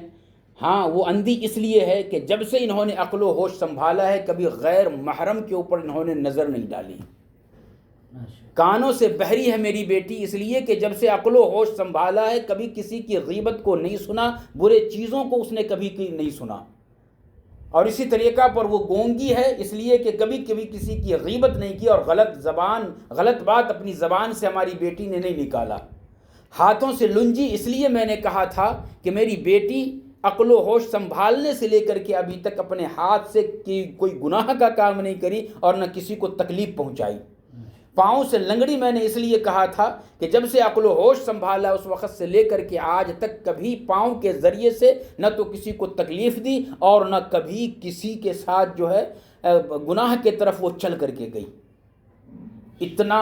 ہاں وہ اندھی اس لیے ہے کہ جب سے انہوں نے عقل و ہوش سنبھالا ہے کبھی غیر محرم کے اوپر انہوں نے نظر نہیں ڈالی. کانوں سے بہری ہے میری بیٹی اس لیے کہ جب سے عقل و ہوش سنبھالا ہے کبھی کسی کی غیبت کو نہیں سنا، برے چیزوں کو اس نے کبھی نہیں سنا. اور اسی طریقہ پر وہ گونگی ہے اس لیے کہ کبھی کسی کی غیبت نہیں کی اور غلط بات اپنی زبان سے ہماری بیٹی نے نہیں نکالا. ہاتھوں سے لنجی اس لیے میں نے کہا تھا کہ میری بیٹی عقل و ہوش سنبھالنے سے لے کر کے ابھی تک اپنے ہاتھ سے کوئی گناہ کا کام نہیں کری اور نہ کسی کو تکلیف پہنچائی. پاؤں سے لنگڑی میں نے اس لیے کہا تھا کہ جب سے عقل و ہوش سنبھالا اس وقت سے لے کر کے آج تک کبھی پاؤں کے ذریعے سے نہ تو کسی کو تکلیف دی اور نہ کبھی کسی کے ساتھ جو ہے گناہ کے طرف وہ چل کر کے گئی. اتنا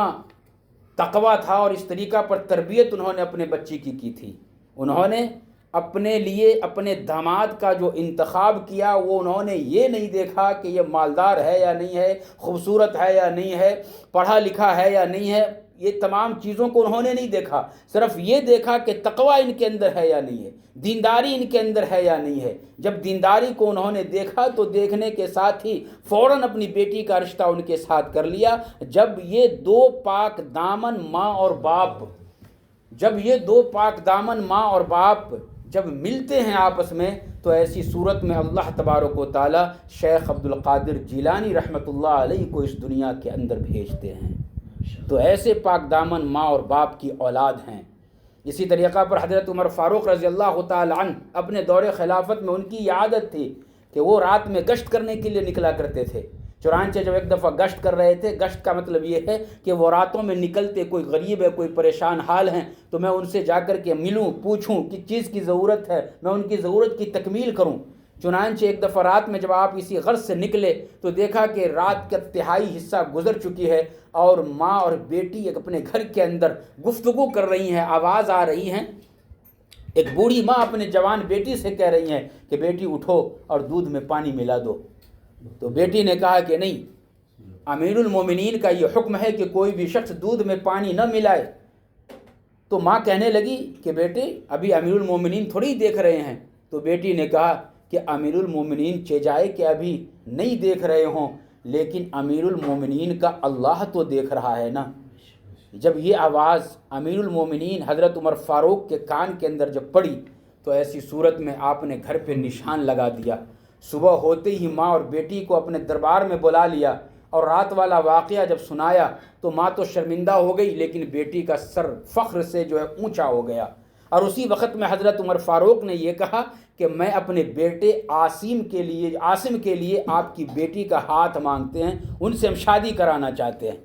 تقویٰ تھا اور اس طریقہ پر تربیت انہوں نے اپنے بچی کی تھی. انہوں نے اپنے لیے اپنے داماد کا جو انتخاب کیا وہ انہوں نے یہ نہیں دیکھا کہ یہ مالدار ہے یا نہیں ہے، خوبصورت ہے یا نہیں ہے، پڑھا لکھا ہے یا نہیں ہے، یہ تمام چیزوں کو انہوں نے نہیں دیکھا. صرف یہ دیکھا کہ تقویٰ ان کے اندر ہے یا نہیں ہے، دینداری ان کے اندر ہے یا نہیں ہے. جب دینداری کو انہوں نے دیکھا تو دیکھنے کے ساتھ ہی فوراً اپنی بیٹی کا رشتہ ان کے ساتھ کر لیا. جب یہ دو پاک دامن ماں اور باپ جب یہ دو پاک دامن ماں اور باپ جب ملتے ہیں آپس میں تو ایسی صورت میں اللہ تبارک و تعالی شیخ عبد القادر جیلانی رحمۃ اللہ علیہ کو اس دنیا کے اندر بھیجتے ہیں۔ تو ایسے پاک دامن ماں اور باپ کی اولاد ہیں۔ اسی طریقہ پر حضرت عمر فاروق رضی اللہ تعالی عنہ اپنے دور خلافت میں ان کی یہ عادت تھی کہ وہ رات میں گشت کرنے کے لیے نکلا کرتے تھے۔ چنانچہ جب ایک دفعہ گشت کر رہے تھے، گشت کا مطلب یہ ہے کہ وہ راتوں میں نکلتے، کوئی غریب ہے، کوئی پریشان حال ہیں، تو میں ان سے جا کر کے ملوں، پوچھوں کہ چیز کی ضرورت ہے، میں ان کی ضرورت کی تکمیل کروں۔ چنانچہ ایک دفعہ رات میں جب آپ اسی غرض سے نکلے تو دیکھا کہ رات کا تہائی حصہ گزر چکی ہے اور ماں اور بیٹی اپنے گھر کے اندر گفتگو کر رہی ہیں، آواز آ رہی ہیں۔ ایک بوڑھی ماں اپنے جوان بیٹی سے کہہ رہی ہیں کہ بیٹی اٹھو اور دودھ میں پانی ملا دو۔ تو بیٹی نے کہا کہ نہیں، امیر المومنین کا یہ حکم ہے کہ کوئی بھی شخص دودھ میں پانی نہ ملائے۔ تو ماں کہنے لگی کہ بیٹے ابھی امیر المومنین تھوڑی دیکھ رہے ہیں۔ تو بیٹی نے کہا کہ امیر المومنین چاہے کہ ابھی نہیں دیکھ رہے ہوں، لیکن امیر المومنین کا اللہ تو دیکھ رہا ہے نا۔ جب یہ آواز امیر المومنین حضرت عمر فاروق کے کان کے اندر جب پڑی تو ایسی صورت میں آپ نے گھر پہ نشان لگا دیا۔ صبح ہوتے ہی ماں اور بیٹی کو اپنے دربار میں بلا لیا اور رات والا واقعہ جب سنایا تو ماں تو شرمندہ ہو گئی، لیکن بیٹی کا سر فخر سے جو ہے اونچا ہو گیا۔ اور اسی وقت میں حضرت عمر فاروق نے یہ کہا کہ میں اپنے بیٹے عاصم کے لیے آپ کی بیٹی کا ہاتھ مانگتے ہیں، ان سے ہم شادی کرانا چاہتے ہیں۔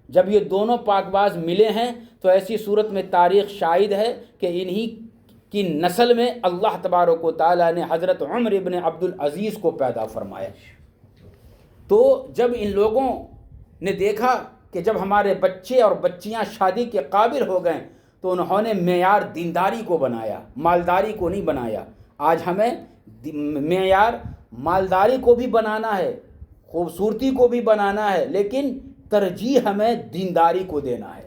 جب یہ دونوں پاک باز ملے ہیں تو ایسی صورت میں تاریخ شاہد ہے کہ انہی کی نسل میں اللہ تبارک و تعالیٰ نے حضرت عمر ابن عبد العزیز کو پیدا فرمایا۔ تو جب ان لوگوں نے دیکھا کہ جب ہمارے بچے اور بچیاں شادی کے قابل ہو گئے تو انہوں نے معیار دینداری کو بنایا، مالداری کو نہیں بنایا۔ آج ہمیں معیار مالداری کو بھی بنانا ہے، خوبصورتی کو بھی بنانا ہے، لیکن ترجیح ہمیں دینداری کو دینا ہے۔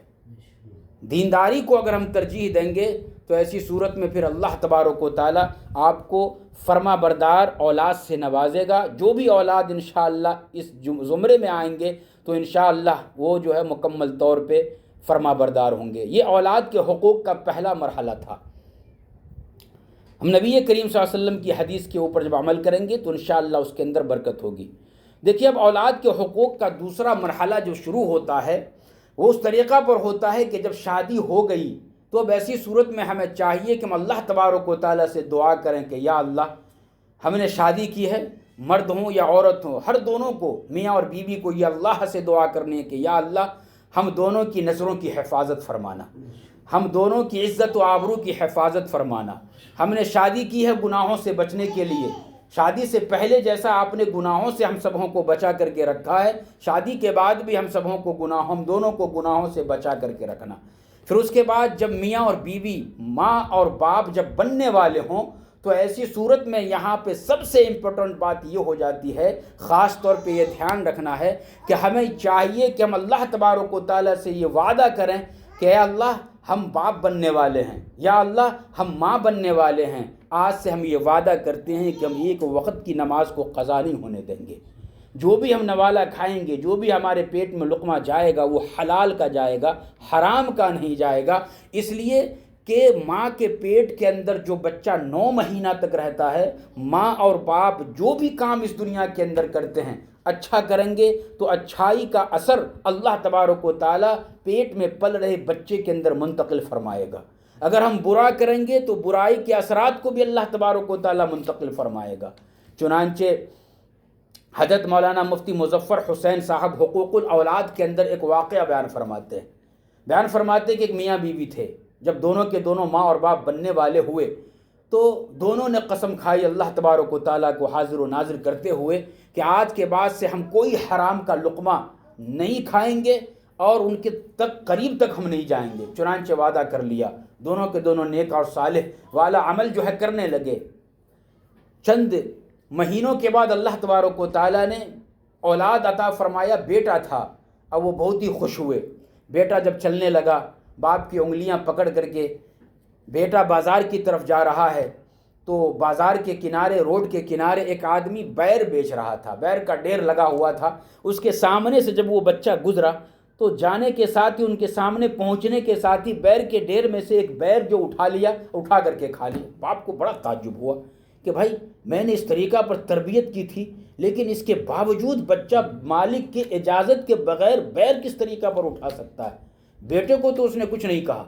دینداری کو اگر ہم ترجیح دیں گے تو ایسی صورت میں پھر اللہ تبارک و تعالیٰ آپ کو فرما بردار اولاد سے نوازے گا۔ جو بھی اولاد انشاءاللہ اس زمرے میں آئیں گے تو انشاءاللہ وہ جو ہے مکمل طور پہ فرما بردار ہوں گے۔ یہ اولاد کے حقوق کا پہلا مرحلہ تھا۔ ہم نبی کریم صلی اللہ علیہ وسلم کی حدیث کے اوپر جب عمل کریں گے تو انشاءاللہ اس کے اندر برکت ہوگی۔ دیکھیے اب اولاد کے حقوق کا دوسرا مرحلہ جو شروع ہوتا ہے وہ اس طریقہ پر ہوتا ہے کہ جب شادی ہو گئی تو اب ایسی صورت میں ہمیں چاہیے کہ ہم اللہ تبارک و تعالیٰ سے دعا کریں کہ یا اللہ ہم نے شادی کی ہے، مرد ہوں یا عورت ہوں، ہر دونوں کو، میاں اور بیوی کو یہ اللہ سے دعا کرنے کہ یا اللہ ہم دونوں کی نظروں کی حفاظت فرمانا، ہم دونوں کی عزت و آبرو کی حفاظت فرمانا۔ ہم نے شادی کی ہے گناہوں سے بچنے کے لیے، شادی سے پہلے جیسا آپ نے گناہوں سے ہم سبوں کو بچا کر کے رکھا ہے، شادی کے بعد بھی ہم دونوں کو گناہوں سے بچا کر کے رکھنا۔ پھر اس کے بعد جب میاں اور بیوی، ماں اور باپ جب بننے والے ہوں تو ایسی صورت میں یہاں پہ سب سے امپورٹنٹ بات یہ ہو جاتی ہے، خاص طور پہ یہ دھیان رکھنا ہے کہ ہمیں چاہیے کہ ہم اللہ تبارک و تعالیٰ سے یہ وعدہ کریں کہ اے اللہ ہم باپ بننے والے ہیں، یا اللہ ہم ماں بننے والے ہیں، آج سے ہم یہ وعدہ کرتے ہیں کہ ہم ایک وقت کی نماز کو قضا نہیں ہونے دیں گے۔ جو بھی ہم نوالا کھائیں گے، جو بھی ہمارے پیٹ میں لقمہ جائے گا وہ حلال کا جائے گا، حرام کا نہیں جائے گا۔ اس لیے کہ ماں کے پیٹ کے اندر جو بچہ 9 مہینہ تک رہتا ہے، ماں اور باپ جو بھی کام اس دنیا کے اندر کرتے ہیں اچھا کریں گے تو اچھائی کا اثر اللہ تبارک و تعالیٰ پیٹ میں پل رہے بچے کے اندر منتقل فرمائے گا۔ اگر ہم برا کریں گے تو برائی کے اثرات کو بھی اللہ تبارک و تعالیٰ منتقل فرمائے گا۔ چنانچہ حضرت مولانا مفتی مظفر حسین صاحب حقوق الاولاد کے اندر ایک واقعہ بیان فرماتے ہیں کہ ایک میاں بیوی تھے، جب دونوں کے دونوں ماں اور باپ بننے والے ہوئے تو دونوں نے قسم کھائی اللہ تبارک و تعالیٰ کو حاضر و ناظر کرتے ہوئے کہ آج کے بعد سے ہم کوئی حرام کا لقمہ نہیں کھائیں گے اور ان کے قریب تک ہم نہیں جائیں گے۔ چنانچہ وعدہ کر لیا، دونوں کے دونوں نیک اور صالح والا عمل جو ہے کرنے لگے۔ چند مہینوں کے بعد اللہ تبارک و تعالیٰ نے اولاد عطا فرمایا، بیٹا تھا۔ اب وہ بہت ہی خوش ہوئے۔ بیٹا جب چلنے لگا، باپ کی انگلیاں پکڑ کر کے بیٹا بازار کی طرف جا رہا ہے تو بازار کے کنارے، روڈ کے کنارے ایک آدمی بیر بیچ رہا تھا، بیر کا ڈھیر لگا ہوا تھا۔ اس کے سامنے سے جب وہ بچہ گزرا تو جانے کے ساتھ ہی ان کے سامنے پہنچنے کے ساتھ ہی بیر کے ڈھیر میں سے ایک بیر جو اٹھا کر کے کھا لیا۔ باپ کو بڑا تعجب ہوا کہ بھائی میں نے اس طریقہ پر تربیت کی تھی، لیکن اس کے باوجود بچہ مالک کی اجازت کے بغیر بیر کس طریقہ پر اٹھا سکتا ہے۔ بیٹے کو تو اس نے کچھ نہیں کہا،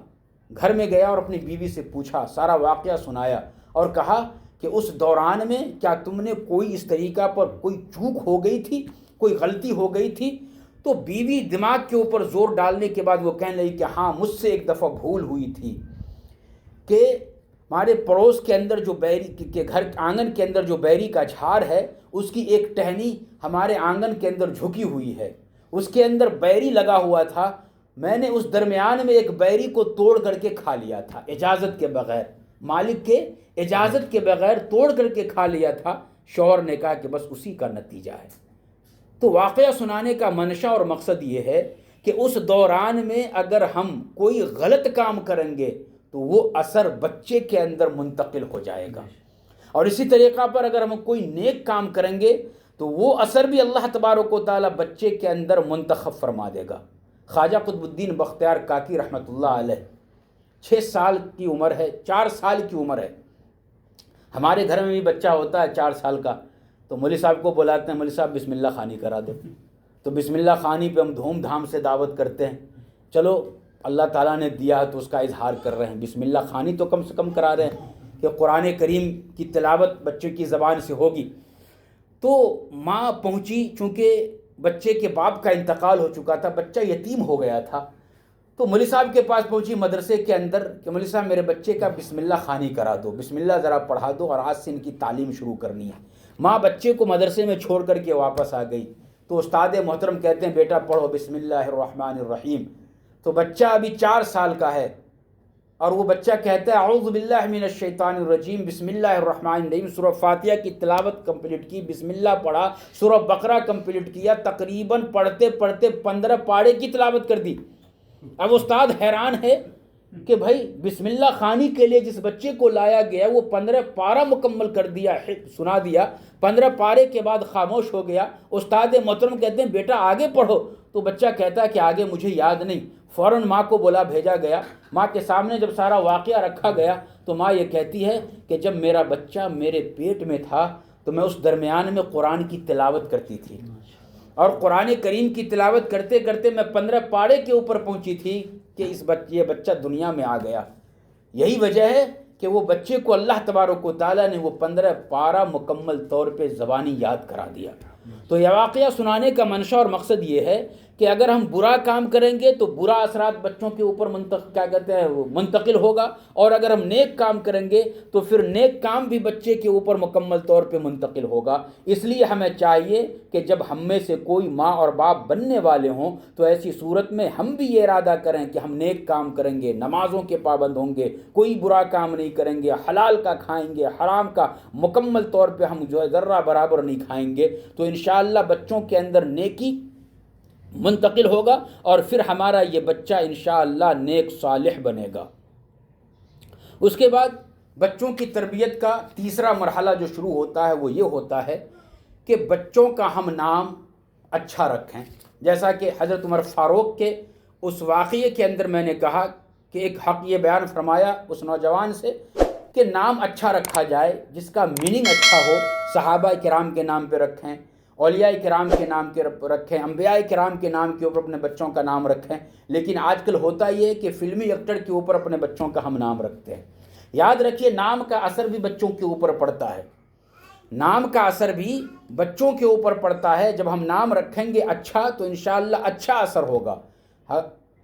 گھر میں گیا اور اپنی بیوی سے پوچھا، سارا واقعہ سنایا اور کہا کہ اس دوران میں کیا تم نے کوئی اس طریقہ پر کوئی چوک ہو گئی تھی، کوئی غلطی ہو گئی تھی؟ تو بیوی دماغ کے اوپر زور ڈالنے کے بعد وہ کہنے لگی کہ ہاں مجھ سے ایک دفعہ بھول ہوئی تھی کہ ہمارے پڑوس کے اندر جو بیری کے گھر آنگن کے اندر جو بیری کا جھاڑ ہے، اس کی ایک ٹہنی ہمارے آنگن کے اندر جھکی ہوئی ہے، اس کے اندر بیری لگا ہوا تھا، میں نے اس درمیان میں ایک بیری کو توڑ کر کے کھا لیا تھا اجازت کے بغیر، مالک کے اجازت کے بغیر توڑ کر کے کھا لیا تھا۔ شوہر نے کہا کہ بس اسی کا نتیجہ ہے۔ تو واقعہ سنانے کا منشا اور مقصد یہ ہے کہ اس دوران میں اگر ہم کوئی غلط کام کریں گے تو وہ اثر بچے کے اندر منتقل ہو جائے گا، اور اسی طریقہ پر اگر ہم کوئی نیک کام کریں گے تو وہ اثر بھی اللہ تبارک و تعالیٰ بچے کے اندر منتخب فرما دے گا۔ خواجہ قطب الدین بختیار کاکی رحمۃ اللہ علیہ 6 سال کی عمر ہے، 4 سال کی عمر ہے، ہمارے گھر میں بھی بچہ ہوتا ہے 4 سال کا تو مولوی صاحب کو بلاتے ہیں، مولوی صاحب بسم اللہ خوانی کرا دو، تو بسم اللہ خوانی پہ ہم دھوم دھام سے دعوت کرتے ہیں، چلو اللہ تعالیٰ نے دیا تو اس کا اظہار کر رہے ہیں، بسم اللہ خوانی تو کم سے کم کرا رہے ہیں کہ قرآن کریم کی تلاوت بچے کی زبان سے ہوگی۔ تو ماں پہنچی، چونکہ بچے کے باپ کا انتقال ہو چکا تھا، بچہ یتیم ہو گیا تھا، تو مولوی صاحب کے پاس پہنچی مدرسے کے اندر کہ مولوی صاحب میرے بچے کا بسم اللہ خوانی کرا دو، بسم اللہ ذرا پڑھا دو، اور آج سے ان کی تعلیم شروع کرنی ہے۔ ماں بچے کو مدرسے میں چھوڑ کر کے واپس آ گئی، تو استاد محترم کہتے ہیں بیٹا پڑھو بسم اللہ الرحمن الرحیم۔ تو بچہ ابھی 4 سال کا ہے اور وہ بچہ کہتا ہے اعوذ باللہ من الشیطان الرجیم بسم اللہ الرحمن الرحیم، سورہ فاتحہ کی تلاوت کمپلیٹ کی، بسم اللہ پڑھا، سورہ بقرہ کمپلیٹ کیا، تقریباً پڑھتے پڑھتے 15 پارے کی تلاوت کر دی۔ اب استاد حیران ہے کہ بھائی بسم اللہ خوانی کے لیے جس بچے کو لایا گیا وہ 15 پارہ مکمل کر دیا، سنا دیا، 15 پارے کے بعد خاموش ہو گیا۔ استاد محترم کہتے ہیں بیٹا آگے پڑھو، تو بچہ کہتا ہے کہ آگے مجھے یاد نہیں۔ فوراً ماں کو بولا بھیجا گیا، ماں کے سامنے جب سارا واقعہ رکھا گیا تو ماں یہ کہتی ہے کہ جب میرا بچہ میرے پیٹ میں تھا تو میں اس درمیان میں قرآن کی تلاوت کرتی تھی، اور قرآن کریم کی تلاوت کرتے کرتے میں 15 پارے کے اوپر پہنچی تھی کہ یہ بچہ دنیا میں آ گیا۔ یہی وجہ ہے کہ وہ بچے کو اللہ تبارک و تعالیٰ نے وہ 15 پارہ مکمل طور پہ زبانی یاد کرا دیا۔ تو یہ واقعہ سنانے کا منشا اور مقصد یہ ہے کہ اگر ہم برا کام کریں گے تو برا اثرات بچوں کے اوپر منتقل ہوگا، اور اگر ہم نیک کام کریں گے تو پھر نیک کام بھی بچے کے اوپر مکمل طور پہ منتقل ہوگا۔ اس لیے ہمیں چاہیے کہ جب ہم میں سے کوئی ماں اور باپ بننے والے ہوں تو ایسی صورت میں ہم بھی یہ ارادہ کریں کہ ہم نیک کام کریں گے، نمازوں کے پابند ہوں گے، کوئی برا کام نہیں کریں گے، حلال کا کھائیں گے، حرام کا مکمل طور پہ ہم جو ہے ذرہ برابر نہیں کھائیں گے، تو انشاءاللہ بچوں کے اندر نیکی منتقل ہوگا اور پھر ہمارا یہ بچہ انشاءاللہ نیک صالح بنے گا۔ اس کے بعد بچوں کی تربیت کا تیسرا مرحلہ جو شروع ہوتا ہے وہ یہ ہوتا ہے کہ بچوں کا ہم نام اچھا رکھیں۔ جیسا کہ حضرت عمر فاروق کے اس واقعے کے اندر میں نے کہا کہ ایک حق یہ بیان فرمایا اس نوجوان سے کہ نام اچھا رکھا جائے جس کا میننگ اچھا ہو۔ صحابہ کرام کے نام پہ رکھیں، اولیاء کرام کے نام کے رکھیں، انبیاء کرام کے نام کے اوپر اپنے بچوں کا نام رکھیں، لیکن آج کل ہوتا یہ ہے کہ فلمی ایکٹر کے اوپر اپنے بچوں کا ہم نام رکھتے ہیں۔ یاد رکھیے نام کا اثر بھی بچوں کے اوپر پڑتا ہے، نام کا اثر بھی بچوں کے اوپر پڑتا ہے۔ جب ہم نام رکھیں گے اچھا تو انشاءاللہ اچھا اثر ہوگا۔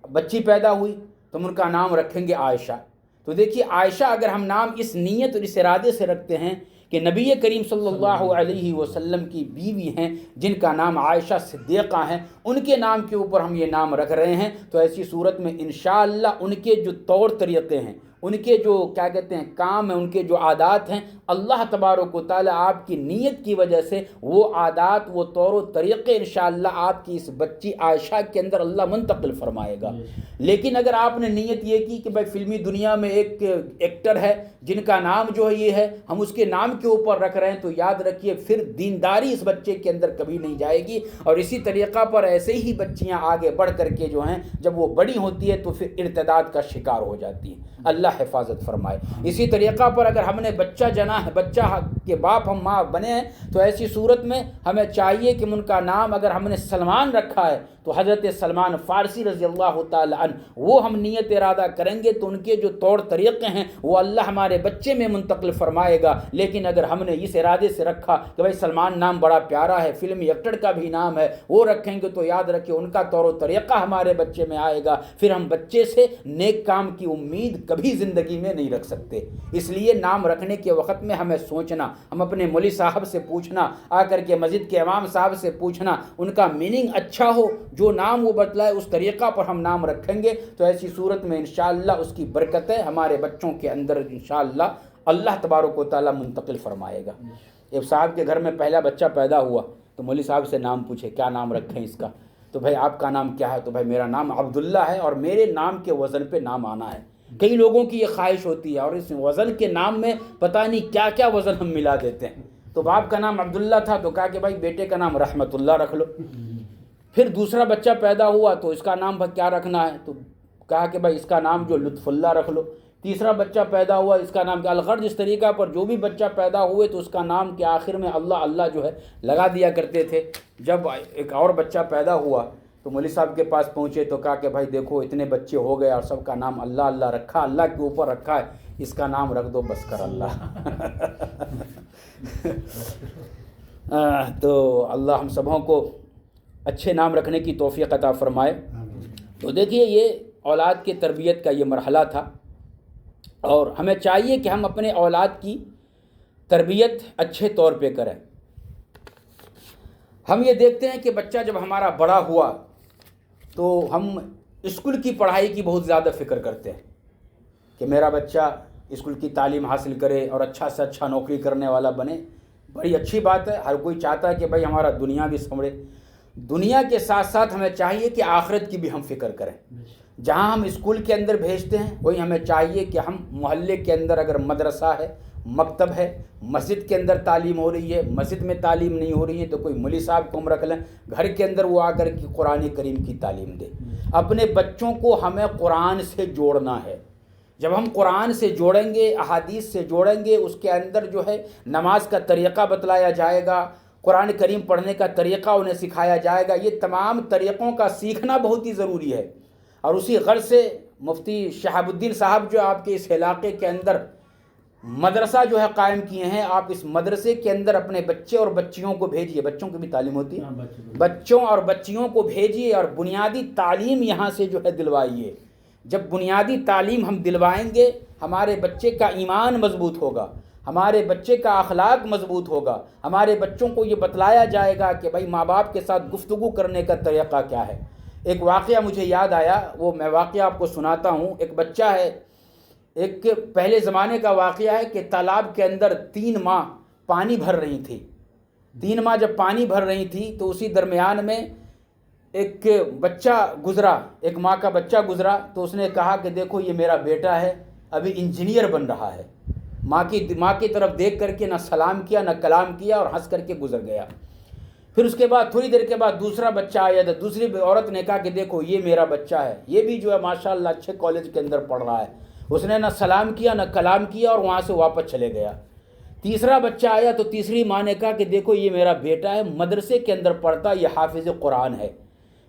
بچی پیدا ہوئی تو ہم ان کا نام رکھیں گے عائشہ، تو دیکھیے عائشہ اگر ہم نام اس نیت اور اس ارادے سے رکھتے ہیں کہ نبی کریم صلی اللہ علیہ وسلم کی بیوی ہیں جن کا نام عائشہ صدیقہ ہیں، ان کے نام کے اوپر ہم یہ نام رکھ رہے ہیں، تو ایسی صورت میں انشاءاللہ ان کے جو طور طریقے ہیں، ان کے جو کیا کہتے ہیں کام ہیں، ان کے جو عادات ہیں، اللہ تبارک و تعالیٰ آپ کی نیت کی وجہ سے وہ عادات، وہ طور و طریقے انشاءاللہ آپ کی اس بچی عائشہ کے اندر اللہ منتقل فرمائے گا۔ لیکن اگر آپ نے نیت یہ کی کہ بھائی فلمی دنیا میں ایک ایکٹر ہے جن کا نام جو ہے یہ ہے، ہم اس کے نام کے اوپر رکھ رہے ہیں، تو یاد رکھیے پھر دینداری اس بچے کے اندر کبھی نہیں جائے گی، اور اسی طریقہ پر ایسے ہی بچیاں آگے بڑھ کر کے جو ہیں جب وہ بڑی ہوتی ہے تو پھر ارتداد کا شکار ہو جاتی ہیں۔ اللہ حفاظت فرمائے۔ اسی طریقہ پر اگر ہم نے بچہ جنا ہے، بچہ کے باپ ہم ماں بنے ہیں، تو ایسی صورت میں ہمیں چاہیے کہ ان کا نام اگر ہم نے سلمان رکھا ہے تو حضرت سلمان فارسی رضی اللہ تعالی عنہ وہ ہم نیت ارادہ کریں گے تو ان کے جو طور طریقے ہیں وہ اللہ ہمارے بچے میں منتقل فرمائے گا۔ لیکن اگر ہم نے اس ارادے سے رکھا کہ بھائی سلمان نام بڑا پیارا ہے، فلمی ایکٹر کا بھی نام ہے، وہ رکھیں گے، تو یاد رکھیں ان کا طور و طریقہ ہمارے بچے میں آئے گا، پھر ہم بچے سے نیک کام کی امید کبھی زندگی میں نہیں رکھ سکتے۔ اس لیے نام رکھنے کے وقت میں ہمیں سوچنا، ہم اپنے مولوی صاحب سے پوچھنا، آ کر کے مسجد کے امام صاحب سے پوچھنا، ان کا میننگ اچھا ہو، جو نام وہ بتلائے اس طریقہ پر ہم نام رکھیں گے تو ایسی صورت میں انشاءاللہ اس کی برکتیں ہمارے بچوں کے اندر انشاءاللہ اللہ تبارک و تعالیٰ منتقل فرمائے گا۔ ایک صاحب کے گھر میں پہلا بچہ پیدا ہوا تو مولوی صاحب سے نام پوچھے کیا نام رکھیں اس کا، تو بھائی آپ کا نام کیا ہے؟ تو بھائی میرا نام عبداللہ ہے اور میرے نام کے وزن پہ نام آنا ہے۔ کئی لوگوں کی یہ خواہش ہوتی ہے اور اس وزن کے نام میں پتہ نہیں کیا کیا وزن ہم ملا دیتے ہیں۔ تو باپ کا نام عبداللہ تھا تو کہا کہ بھائی بیٹے کا نام رحمت اللہ رکھ لو۔ پھر دوسرا بچہ پیدا ہوا تو اس کا نام کیا رکھنا ہے؟ تو کہا کہ بھائی اس کا نام جو لطف اللہ رکھ لو۔ تیسرا بچہ پیدا ہوا، اس کا نام کیا؟ الغرض اس طریقہ پر جو بھی بچہ پیدا ہوئے تو اس کا نام کے آخر میں اللہ اللہ جو ہے لگا دیا کرتے تھے۔ جب ایک اور بچہ پیدا ہوا تو مولوی صاحب کے پاس پہنچے تو کہا کہ بھائی دیکھو اتنے بچے ہو گئے اور سب کا نام اللہ اللہ رکھا، اللہ کے اوپر رکھا ہے، اس کا نام رکھ دو بس کر اللہ۔ تو اللہ ہم سبوں کو اچھے نام رکھنے کی توفیق عطا فرمائے۔ تو دیکھیے یہ اولاد کے تربیت کا یہ مرحلہ تھا، اور ہمیں چاہیے کہ ہم اپنے اولاد کی تربیت اچھے طور پہ کریں۔ ہم یہ دیکھتے ہیں کہ بچہ جب ہمارا بڑا ہوا تو ہم اسکول کی پڑھائی کی بہت زیادہ فکر کرتے ہیں کہ میرا بچہ اسکول کی تعلیم حاصل کرے اور اچھا سے اچھا نوکری کرنے والا بنے۔ بڑی اچھی بات ہے، ہر کوئی چاہتا ہے کہ بھائی ہمارا دنیا بھی سنبھلے۔ دنیا کے ساتھ ساتھ ہمیں چاہیے کہ آخرت کی بھی ہم فکر کریں۔ جہاں ہم اسکول کے اندر بھیجتے ہیں وہی ہمیں چاہیے کہ ہم محلے کے اندر اگر مدرسہ ہے، مکتب ہے، مسجد کے اندر تعلیم ہو رہی ہے، مسجد میں تعلیم نہیں ہو رہی ہے تو کوئی مولوی صاحب کو ہم رکھ لیں، گھر کے اندر وہ آ کر کے قرآن کریم کی تعلیم دے۔ اپنے بچوں کو ہمیں قرآن سے جوڑنا ہے۔ جب ہم قرآن سے جوڑیں گے، احادیث سے جوڑیں گے، اس کے اندر جو ہے نماز کا طریقہ بتلایا جائے گا، قرآن کریم پڑھنے کا طریقہ انہیں سکھایا جائے گا۔ یہ تمام طریقوں کا سیکھنا بہت ہی ضروری ہے، اور اسی غرض سے مفتی شہاب الدین صاحب جو آپ کے اس علاقے کے اندر مدرسہ جو ہے قائم کیے ہیں، آپ اس مدرسے کے اندر اپنے بچے اور بچیوں کو بھیجیے۔ بچوں کی بھی تعلیم ہوتی ہے، بچوں اور بچیوں کو بھیجیے اور بنیادی تعلیم یہاں سے جو ہے دلوائیے۔ جب بنیادی تعلیم ہم دلوائیں گے ہمارے بچے کا ایمان مضبوط ہوگا، ہمارے بچے کا اخلاق مضبوط ہوگا، ہمارے بچوں کو یہ بتلایا جائے گا کہ بھائی ماں باپ کے ساتھ گفتگو کرنے کا طریقہ کیا ہے۔ ایک واقعہ مجھے یاد آیا، وہ میں واقعہ آپ کو سناتا ہوں۔ ایک بچہ ہے، ایک پہلے زمانے کا واقعہ ہے کہ تالاب کے اندر 3 ماں پانی بھر رہی تھی۔ 3 ماں جب پانی بھر رہی تھی تو اسی درمیان میں ایک بچہ گزرا، ایک ماں کا بچہ گزرا، تو اس نے کہا کہ دیکھو یہ میرا بیٹا ہے، ابھی انجینئر بن رہا ہے۔ ماں کی طرف دیکھ کر کے نہ سلام کیا نہ کلام کیا اور ہنس کر کے گزر گیا۔ پھر اس کے بعد تھوڑی دیر کے بعد دوسرا بچہ آیا تو دوسری عورت نے کہا کہ دیکھو یہ میرا بچہ ہے، یہ بھی جو ہے ماشاءاللہ اچھے کالج کے اندر پڑھ رہا ہے۔ اس نے نہ سلام کیا نہ کلام کیا اور وہاں سے واپس چلے گیا۔ تیسرا بچہ آیا تو تیسری ماں نے کہا کہ دیکھو یہ میرا بیٹا ہے، مدرسے کے اندر پڑھتا، یہ حافظ قرآن ہے۔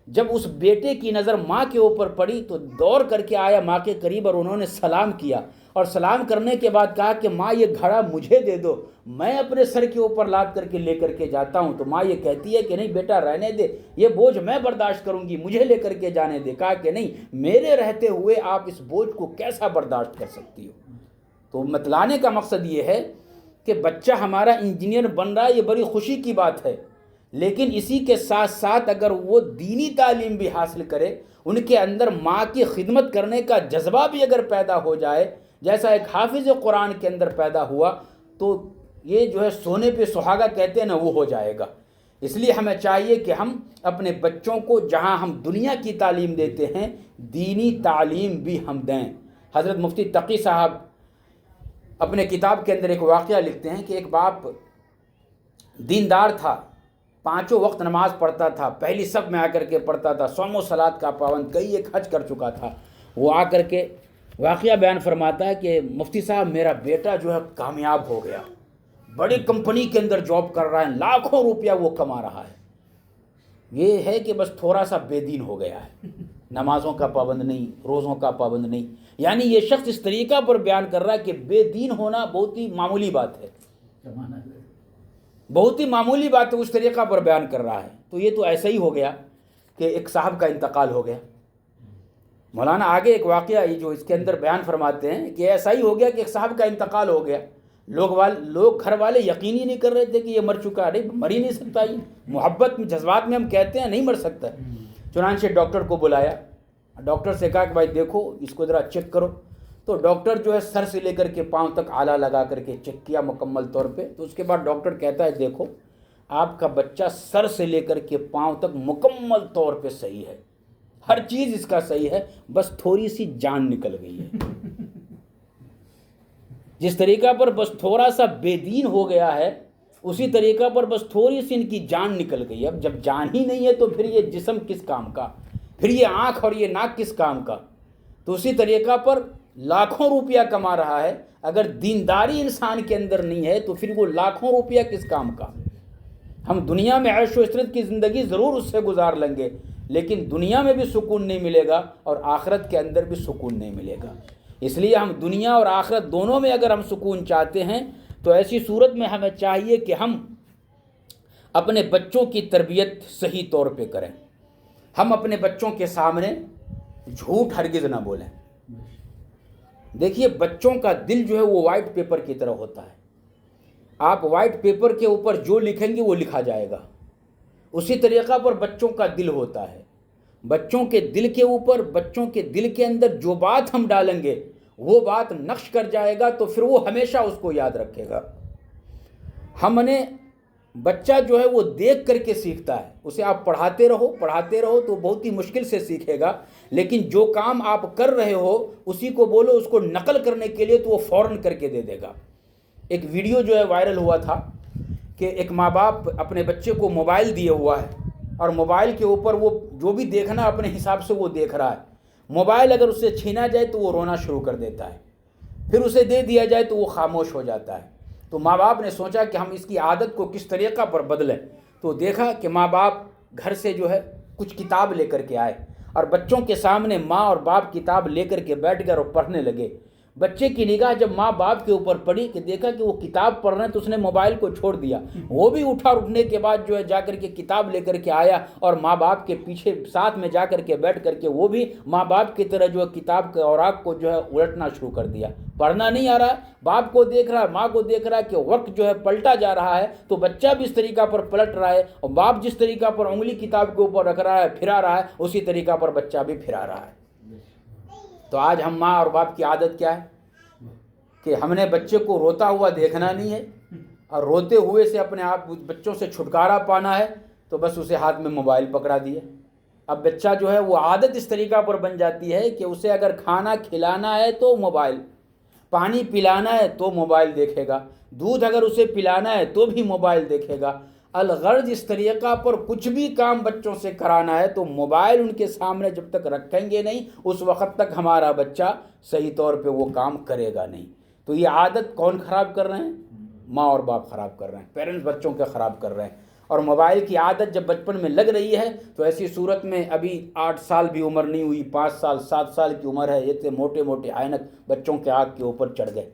جب اس بیٹے کی نظر ماں کے اوپر پڑی تو دوڑ کر کے آیا ماں کے قریب اور انہوں نے سلام کیا، اور سلام کرنے کے بعد کہا کہ ماں یہ گھڑا مجھے دے دو، میں اپنے سر کے اوپر لاد کر کے لے کر کے جاتا ہوں۔ تو ماں یہ کہتی ہے کہ نہیں بیٹا رہنے دے، یہ بوجھ میں برداشت کروں گی، مجھے لے کر کے جانے دے۔ کہا کہ نہیں، میرے رہتے ہوئے آپ اس بوجھ کو کیسا برداشت کر سکتی ہو۔ تو بتلانے کا مقصد یہ ہے کہ بچہ ہمارا انجینئر بن رہا ہے، یہ بڑی خوشی کی بات ہے، لیکن اسی کے ساتھ ساتھ اگر وہ دینی تعلیم بھی حاصل کرے، ان کے اندر ماں کی خدمت کرنے کا جذبہ بھی اگر پیدا ہو جائے، جیسا ایک حافظ قرآن کے اندر پیدا ہوا تو یہ جو ہے سونے پہ سہاگا کہتے ہیں نا، وہ ہو جائے گا۔ اس لیے ہمیں چاہیے کہ ہم اپنے بچوں کو جہاں ہم دنیا کی تعلیم دیتے ہیں، دینی تعلیم بھی ہم دیں۔ حضرت مفتی تقی صاحب اپنے کتاب کے اندر ایک واقعہ لکھتے ہیں کہ ایک باپ دیندار تھا، 5 وقت نماز پڑھتا تھا، پہلی صف میں آ کر کے پڑھتا تھا، صوم و صلات کا پابند، کئی ایک حج کر چکا تھا۔ وہ آ کر کے واقعہ بیان فرماتا ہے کہ مفتی صاحب میرا بیٹا جو ہے کامیاب ہو گیا، بڑی کمپنی کے اندر جاب کر رہا ہے، لاکھوں روپیہ وہ کما رہا ہے، یہ ہے کہ بس تھوڑا سا بے دین ہو گیا ہے، نمازوں کا پابند نہیں، روزوں کا پابند نہیں۔ یعنی یہ شخص اس طریقہ پر بیان کر رہا ہے کہ بے دین ہونا بہت ہی معمولی بات ہے، بہت ہی معمولی بات ہے، اس طریقہ پر بیان کر رہا ہے۔ تو یہ تو ایسا ہی ہو گیا کہ ایک صاحب کا انتقال ہو گیا۔ مولانا آگے ایک واقعہ یہ جو اس کے اندر بیان فرماتے ہیں کہ ایسا ہی ہو گیا کہ ایک صاحب کا انتقال ہو گیا، لوگ گھر والے یقین ہی نہیں کر رہے تھے کہ یہ مر چکا ہے، نہیں مر ہی نہیں سکتا، یہ محبت میں جذبات میں ہم کہتے ہیں نہیں مر سکتا۔ چنانچہ ڈاکٹر کو بلایا، ڈاکٹر سے کہا کہ بھائی دیکھو اس کو ذرا چیک کرو۔ تو ڈاکٹر جو ہے سر سے لے کر کے پاؤں تک آلہ لگا کر کے چیک کیا مکمل طور پہ۔ تو اس کے بعد ڈاکٹر کہتا ہے دیکھو آپ کا بچہ سر سے لے کر کے پاؤں تک مکمل طور پہ صحیح ہے، ہر چیز اس کا صحیح ہے، بس تھوڑی سی جان نکل گئی ہے۔ جس طریقہ پر بس تھوڑا سا بے دین ہو گیا ہے، اسی طریقہ پر بس تھوڑی سی ان کی جان نکل گئی ہے۔ اب جب جان ہی نہیں ہے تو پھر یہ جسم کس کام کا، پھر یہ آنکھ اور یہ ناک کس کام کا؟ تو اسی طریقہ پر لاکھوں روپیہ کما رہا ہے، اگر دینداری انسان کے اندر نہیں ہے تو پھر وہ لاکھوں روپیہ کس کام کا؟ ہم دنیا میں عیش و عشرت کی زندگی ضرور اس سے گزار لیں گے، لیکن دنیا میں بھی سکون نہیں ملے گا اور آخرت کے اندر بھی سکون نہیں ملے گا۔ اس لیے ہم دنیا اور آخرت دونوں میں اگر ہم سکون چاہتے ہیں تو ایسی صورت میں ہمیں چاہیے کہ ہم اپنے بچوں کی تربیت صحیح طور پہ کریں۔ ہم اپنے بچوں کے سامنے جھوٹ ہرگز نہ بولیں۔ دیکھیے بچوں کا دل جو ہے وہ وائٹ پیپر کی طرح ہوتا ہے، آپ وائٹ پیپر کے اوپر جو لکھیں گے وہ لکھا جائے گا، اسی طریقہ پر بچوں کا دل ہوتا ہے۔ بچوں کے دل کے اوپر، بچوں کے دل کے اندر جو بات ہم ڈالیں گے وہ بات نقش کر جائے گا، تو پھر وہ ہمیشہ اس کو یاد رکھے گا۔ ہم نے بچہ جو ہے وہ دیکھ کر کے سیکھتا ہے، اسے آپ پڑھاتے رہو تو بہت ہی مشکل سے سیکھے گا، لیکن جو کام آپ کر رہے ہو اسی کو بولو اس کو نقل کرنے کے لیے تو وہ فوراً کر کے دے دے گا۔ ایک ویڈیو جو ہے وائرل ہوا تھا کہ ایک ماں باپ اپنے بچے کو موبائل دیے ہوا ہے اور موبائل کے اوپر وہ جو بھی دیکھنا اپنے حساب سے وہ دیکھ رہا ہے۔ موبائل اگر اس سے چھینا جائے تو وہ رونا شروع کر دیتا ہے، پھر اسے دے دیا جائے تو وہ خاموش ہو جاتا ہے۔ تو ماں باپ نے سوچا کہ ہم اس کی عادت کو کس طریقہ پر بدلیں، تو دیکھا کہ ماں باپ گھر سے جو ہے کچھ کتاب لے کر کے آئے اور بچوں کے سامنے ماں اور باپ کتاب لے کر کے بیٹھ کر اور پڑھنے لگے۔ بچے کی نگاہ جب ماں باپ کے اوپر پڑی کہ دیکھا کہ وہ کتاب پڑھ رہے ہیں تو اس نے موبائل کو چھوڑ دیا، وہ بھی اٹھنے کے بعد جو ہے جا کر کے کتاب لے کر کے آیا اور ماں باپ کے پیچھے ساتھ میں جا کر کے بیٹھ کر کے وہ بھی ماں باپ کی طرح جو ہے کتاب کے اوراق کو جو ہے الٹنا شروع کر دیا۔ پڑھنا نہیں آ رہا ہے، باپ کو دیکھ رہا ہے، ماں کو دیکھ رہا ہے کہ وقت جو ہے پلٹا جا رہا ہے، تو بچہ بھی اس طریقہ پر پلٹ رہا ہے اور باپ جس طریقہ پر انگلی کتاب کے اوپر رکھ رہا ہے پھرا رہا ہے، اسی طریقہ پر بچہ بھی پھرا رہا ہے۔ تو آج ہم ماں اور باپ کی عادت کیا ہے کہ ہم نے بچے کو روتا ہوا دیکھنا نہیں ہے اور روتے ہوئے سے اپنے آپ بچوں سے چھٹکارا پانا ہے، تو بس اسے ہاتھ میں موبائل پکڑا دیا۔ اب بچہ جو ہے وہ عادت اس طریقہ پر بن جاتی ہے کہ اسے اگر کھانا کھلانا ہے تو موبائل، پانی پلانا ہے تو موبائل دیکھے گا، دودھ اگر اسے پلانا ہے تو بھی موبائل دیکھے گا۔ الغرض اس طریقہ پر کچھ بھی کام بچوں سے کرانا ہے تو موبائل ان کے سامنے جب تک رکھیں گے نہیں اس وقت تک ہمارا بچہ صحیح طور پہ وہ کام کرے گا نہیں۔ تو یہ عادت کون خراب کر رہے ہیں؟ ماں اور باپ خراب کر رہے ہیں، پیرنٹس بچوں کے خراب کر رہے ہیں۔ اور موبائل کی عادت جب بچپن میں لگ رہی ہے تو ایسی صورت میں ابھی 8 سال بھی عمر نہیں ہوئی، 5 سال 7 سال کی عمر ہے، اتنے موٹے موٹے عینک بچوں کے آنکھ کے اوپر چڑھ گئے،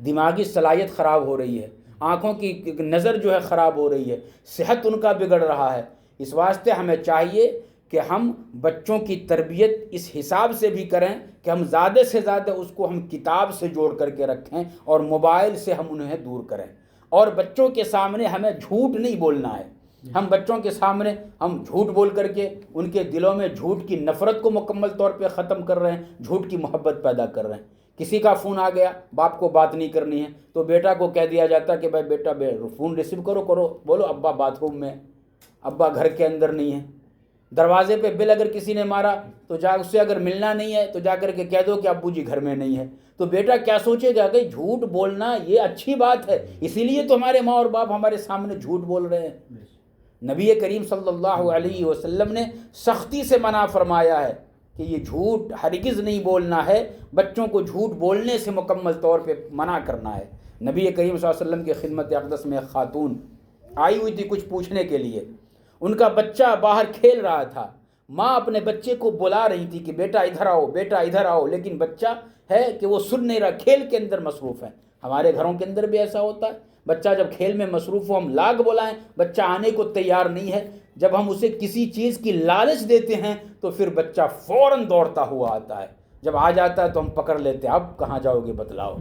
دماغی صلاحیت خراب ہو رہی ہے، آنکھوں کی نظر جو ہے خراب ہو رہی ہے، صحت ان کا بگڑ رہا ہے۔ اس واسطے ہمیں چاہیے کہ ہم بچوں کی تربیت اس حساب سے بھی کریں کہ ہم زیادہ سے زیادہ اس کو ہم کتاب سے جوڑ کر کے رکھیں اور موبائل سے ہم انہیں دور کریں۔ اور بچوں کے سامنے ہمیں جھوٹ نہیں بولنا ہے، ہم بچوں کے سامنے ہم جھوٹ بول کر کے ان کے دلوں میں جھوٹ کی نفرت کو مکمل طور پہ ختم کر رہے ہیں، جھوٹ کی محبت پیدا کر رہے ہیں۔ کسی کا فون آ گیا، باپ کو بات نہیں کرنی ہے تو بیٹا کو کہہ دیا جاتا کہ بھائی بیٹا فون ریسیو کرو، بولو ابا باتھ روم میں، ابا گھر کے اندر نہیں ہے۔ دروازے پہ بل اگر کسی نے مارا تو اس سے اگر ملنا نہیں ہے تو جا کر کے کہہ دو کہ ابو جی گھر میں نہیں ہے۔ تو بیٹا کیا سوچے گا کہ جھوٹ بولنا یہ اچھی بات ہے، اسی لیے تو ہمارے ماں اور باپ ہمارے سامنے جھوٹ بول رہے ہیں۔ نبی کریم صلی اللہ علیہ وسلم نے سختی سے منع فرمایا ہے کہ یہ جھوٹ ہرگز نہیں بولنا ہے، بچوں کو جھوٹ بولنے سے مکمل طور پہ منع کرنا ہے۔ نبی کریم صلی اللہ علیہ وسلم کی خدمت اقدس میں ایک خاتون آئی ہوئی تھی کچھ پوچھنے کے لیے، ان کا بچہ باہر کھیل رہا تھا، ماں اپنے بچے کو بلا رہی تھی کہ بیٹا ادھر آؤ، بیٹا ادھر آؤ، لیکن بچہ ہے کہ وہ سن نہیں رہا، کھیل کے اندر مصروف ہے۔ ہمارے گھروں کے اندر بھی ایسا ہوتا ہے، بچہ جب کھیل میں مصروف ہو ہم لاگ بلائیں، بچہ آنے کو تیار نہیں ہے، جب ہم اسے کسی چیز کی لالچ دیتے ہیں تو پھر بچہ فوراً دوڑتا ہوا آتا ہے، جب آ جاتا ہے تو ہم پکڑ لیتے ہیں، اب کہاں جاؤ گے بتلاؤ،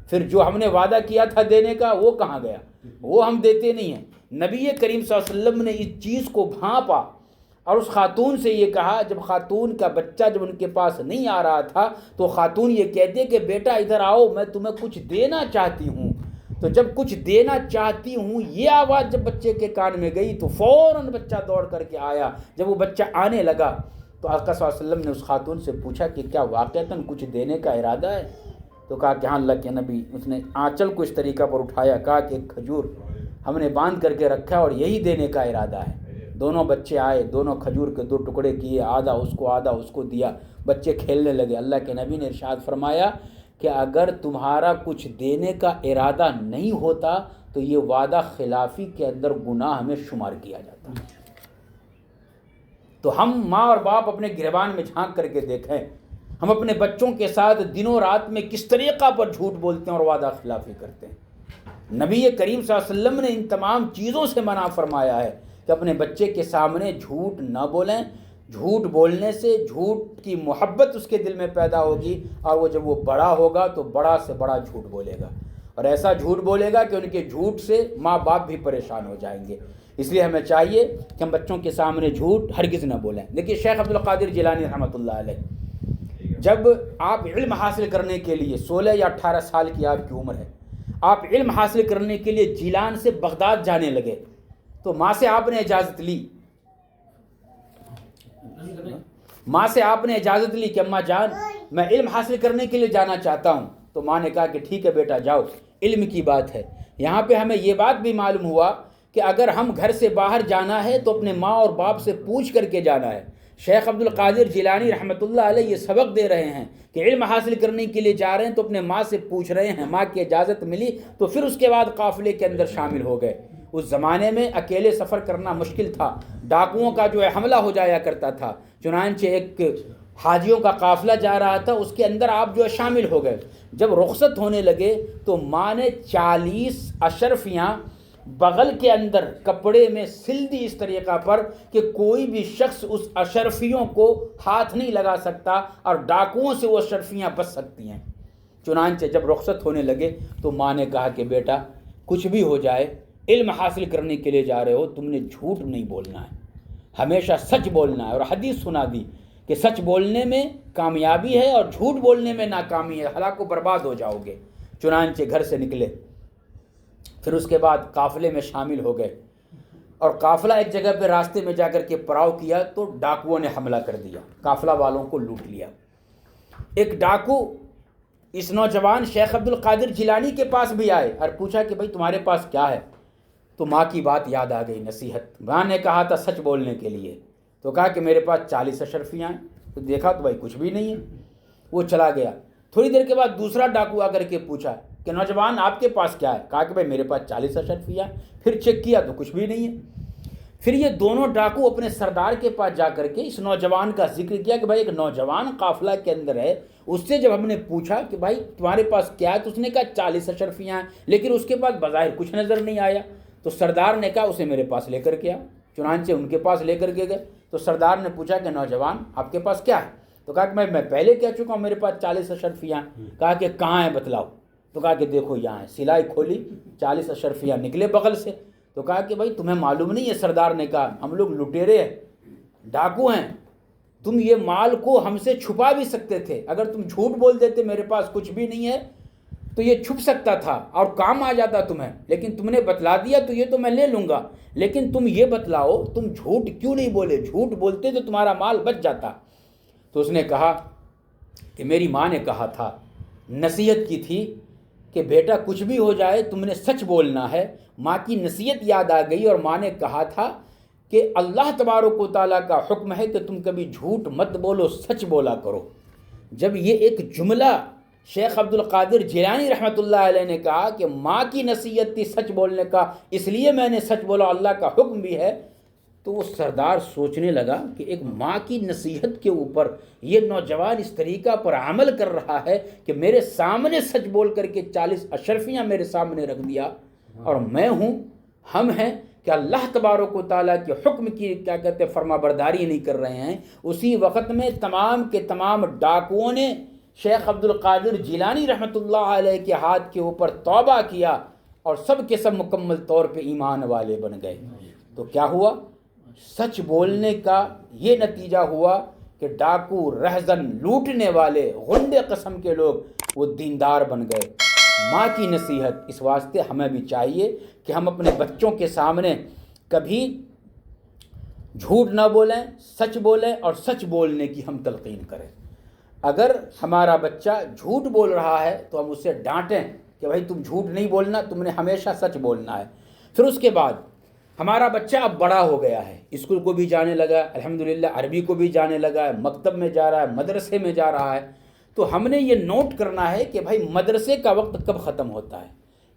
پھر جو ہم نے وعدہ کیا تھا دینے کا وہ کہاں گیا، وہ ہم دیتے نہیں ہیں۔ نبی کریم صلی اللہ علیہ وسلم نے اس چیز کو بھانپا اور اس خاتون سے یہ کہا، جب خاتون کا بچہ جب ان کے پاس نہیں آ رہا تھا تو خاتون یہ کہتے کہ بیٹا ادھر آؤ، میں تمہیں کچھ دینا چاہتی ہوں۔ تو جب کچھ دینا چاہتی ہوں یہ آواز جب بچے کے کان میں گئی تو فوراً بچہ دوڑ کر کے آیا۔ جب وہ بچہ آنے لگا تو آقا صلی اللہ علیہ وسلم نے اس خاتون سے پوچھا کہ کیا واقعتاً کچھ دینے کا ارادہ ہے؟ تو کہا کہ ہاں اللہ کے نبی، اس نے آنچل کو اس طریقہ پر اٹھایا، کہا کہ ایک کھجور ہم نے باندھ کر کے رکھا اور یہی دینے کا ارادہ ہے۔ دونوں بچے آئے، دونوں کھجور کے 2 ٹکڑے کیے، آدھا اس کو دیا، بچے کھیلنے لگے۔ اللہ کے نبی نے ارشاد فرمایا کہ اگر تمہارا کچھ دینے کا ارادہ نہیں ہوتا تو یہ وعدہ خلافی کے اندر گناہ میں شمار کیا جاتا۔ تو ہم ماں اور باپ اپنے گریبان میں جھانک کر کے دیکھیں، ہم اپنے بچوں کے ساتھ دنوں رات میں کس طریقہ پر جھوٹ بولتے ہیں اور وعدہ خلافی کرتے ہیں۔ نبی کریم صلی اللہ علیہ وسلم نے ان تمام چیزوں سے منع فرمایا ہے کہ اپنے بچے کے سامنے جھوٹ نہ بولیں، جھوٹ بولنے سے جھوٹ کی محبت اس کے دل میں پیدا ہوگی اور وہ جب وہ بڑا ہوگا تو بڑا سے بڑا جھوٹ بولے گا، اور ایسا جھوٹ بولے گا کہ ان کے جھوٹ سے ماں باپ بھی پریشان ہو جائیں گے۔ اس لیے ہمیں چاہیے کہ ہم بچوں کے سامنے جھوٹ ہرگز نہ بولیں۔ دیکھیے شیخ عبد القادر جیلانی رحمۃ اللہ علیہ، جب آپ علم حاصل کرنے کے لیے 16 یا 18 سال کی آپ کی عمر ہے، آپ علم حاصل کرنے کے لیے جیلان سے بغداد جانے لگے تو ماں سے آپ نے اجازت لی، کہ اماں جان میں علم حاصل کرنے کے لیے جانا چاہتا ہوں، تو ماں نے کہا کہ ٹھیک ہے بیٹا جاؤ، علم کی بات ہے۔ یہاں پہ ہمیں یہ بات بھی معلوم ہوا کہ اگر ہم گھر سے باہر جانا ہے تو اپنے ماں اور باپ سے پوچھ کر کے جانا ہے۔ شیخ عبد القادر جیلانی رحمۃ اللہ علیہ یہ سبق دے رہے ہیں کہ علم حاصل کرنے کے لیے جا رہے ہیں تو اپنے ماں سے پوچھ رہے ہیں، ماں کی اجازت ملی تو پھر اس کے بعد قافلے کے اندر شامل ہو گئے۔ اس زمانے میں اکیلے سفر کرنا مشکل تھا، ڈاکوؤں کا جو ہے حملہ ہو جایا کرتا تھا، چنانچہ ایک حاجیوں کا قافلہ جا رہا تھا، اس کے اندر آپ جو ہے شامل ہو گئے۔ جب رخصت ہونے لگے تو ماں نے 40 اشرفیاں بغل کے اندر کپڑے میں سل دی اس طریقہ پر کہ کوئی بھی شخص اس اشرفیوں کو ہاتھ نہیں لگا سکتا اور ڈاکوؤں سے وہ اشرفیاں بچ سکتی ہیں۔ چنانچہ جب رخصت ہونے لگے تو ماں نے کہا کہ بیٹا کچھ بھی ہو جائے، علم حاصل کرنے کے لیے جا رہے ہو، تم نے جھوٹ نہیں بولنا ہے، ہمیشہ سچ بولنا ہے، اور حدیث سنا دی کہ سچ بولنے میں کامیابی ہے اور جھوٹ بولنے میں ناکامی ہے، ہلاک و برباد ہو جاؤ گے۔ چنانچہ گھر سے نکلے، پھر اس کے بعد قافلے میں شامل ہو گئے، اور قافلہ ایک جگہ پہ راستے میں جا کر کے پڑاؤ کیا تو ڈاکوؤں نے حملہ کر دیا، قافلہ والوں کو لوٹ لیا۔ ایک ڈاکو اس نوجوان شیخ عبد القادر جیلانی کے پاس بھی آئے اور پوچھا کہ بھائی تمہارے پاس کیا ہے؟ تو ماں کی بات یاد آ گئی، نصیحت، ماں نے کہا تھا سچ بولنے کے لیے، تو کہا کہ میرے پاس 40 اشرفیاں ہیں، تو دیکھا تو بھائی کچھ بھی نہیں ہے، وہ چلا گیا۔ تھوڑی دیر کے بعد دوسرا ڈاکو آ کر کے پوچھا کہ نوجوان آپ کے پاس کیا ہے؟ کہا کہ بھائی میرے پاس 40 اشرفیاں، پھر چیک کیا تو کچھ بھی نہیں ہے۔ پھر یہ دونوں ڈاکو اپنے سردار کے پاس جا کر کے اس نوجوان کا ذکر کیا کہ بھائی ایک نوجوان قافلہ کے اندر ہے، اس سے جب ہم نے پوچھا کہ بھائی تمہارے پاس کیا ہے تو اس نے کہا 40 اشرفیاں ہیں، لیکن اس کے پاس بظاہر کچھ نظر نہیں آیا۔ تو سردار نے کہا اسے میرے پاس لے کر کے آؤ، چنانچہ ان کے پاس لے کر کے گئے۔ تو سردار نے پوچھا کہ نوجوان آپ کے پاس کیا ہے؟ تو کہا کہ میں پہلے کہہ چکا ہوں میرے پاس 40 اشرفیاں۔ کہا کہ کہاں ہیں بتلاؤ؟ تو کہا کہ دیکھو یہاں ہے، سلائی کھولی، 40 اشرفیاں نکلے بغل سے۔ تو کہا کہ بھائی تمہیں معلوم نہیں ہے؟ سردار نے کہا ہم لوگ لٹیرے ہیں، ڈاکو ہیں، تم یہ مال کو ہم سے چھپا بھی سکتے تھے، اگر تم جھوٹ بول دیتے میرے پاس کچھ بھی نہیں ہے تو یہ چھپ سکتا تھا اور کام آ جاتا تمہیں، لیکن تم نے بتلا دیا تو یہ تو میں لے لوں گا، لیکن تم یہ بتلاؤ تم جھوٹ کیوں نہیں بولے، جھوٹ بولتے تو تمہارا مال بچ جاتا۔ تو اس نے کہا کہ میری ماں نے کہا تھا، نصیحت کی تھی کہ بیٹا کچھ بھی ہو جائے تم نے سچ بولنا ہے۔ ماں کی نصیحت یاد آ گئی اور ماں نے کہا تھا کہ اللہ تبارک و تعالیٰ کا حکم ہے کہ تم کبھی جھوٹ مت بولو، سچ بولا کرو۔ جب یہ ایک جملہ شیخ عبد القادر جیلانی رحمۃ اللہ علیہ نے کہا کہ ماں کی نصیحت تھی سچ بولنے کا، اس لیے میں نے سچ بولا، اللہ کا حکم بھی ہے، تو وہ سردار سوچنے لگا کہ ایک ماں کی نصیحت کے اوپر یہ نوجوان اس طریقہ پر عمل کر رہا ہے کہ میرے سامنے سچ بول کر کے 40 اشرفیاں میرے سامنے رکھ دیا، اور میں ہوں، ہم ہیں کہ اللہ تبارک و تعالیٰ کے حکم کی کیا کہتے ہیں فرما برداری نہیں کر رہے ہیں۔ اسی وقت میں تمام کے تمام ڈاکوؤں نے شیخ عبد القادر جیلانی رحمۃ اللہ علیہ کے ہاتھ کے اوپر توبہ کیا اور سب کے سب مکمل طور پہ ایمان والے بن گئے۔ تو کیا ہوا؟ سچ بولنے کا یہ نتیجہ ہوا کہ ڈاکو، رہزن، لوٹنے والے، غنڈے قسم کے لوگ وہ دیندار بن گئے۔ ماں کی نصیحت، اس واسطے ہمیں بھی چاہیے کہ ہم اپنے بچوں کے سامنے کبھی جھوٹ نہ بولیں، سچ بولیں اور سچ بولنے کی ہم تلقین کریں۔ اگر ہمارا بچہ جھوٹ بول رہا ہے تو ہم اسے ڈانٹیں کہ بھائی تم جھوٹ نہیں بولنا، تم نے ہمیشہ سچ بولنا ہے۔ پھر اس کے بعد ہمارا بچہ اب بڑا ہو گیا ہے، اسکول کو بھی جانے لگا ہے، الحمدللہ عربی کو بھی جانے لگا ہے، مکتب میں جا رہا ہے، مدرسے میں جا رہا ہے، تو ہم نے یہ نوٹ کرنا ہے کہ بھائی مدرسے کا وقت کب ختم ہوتا ہے،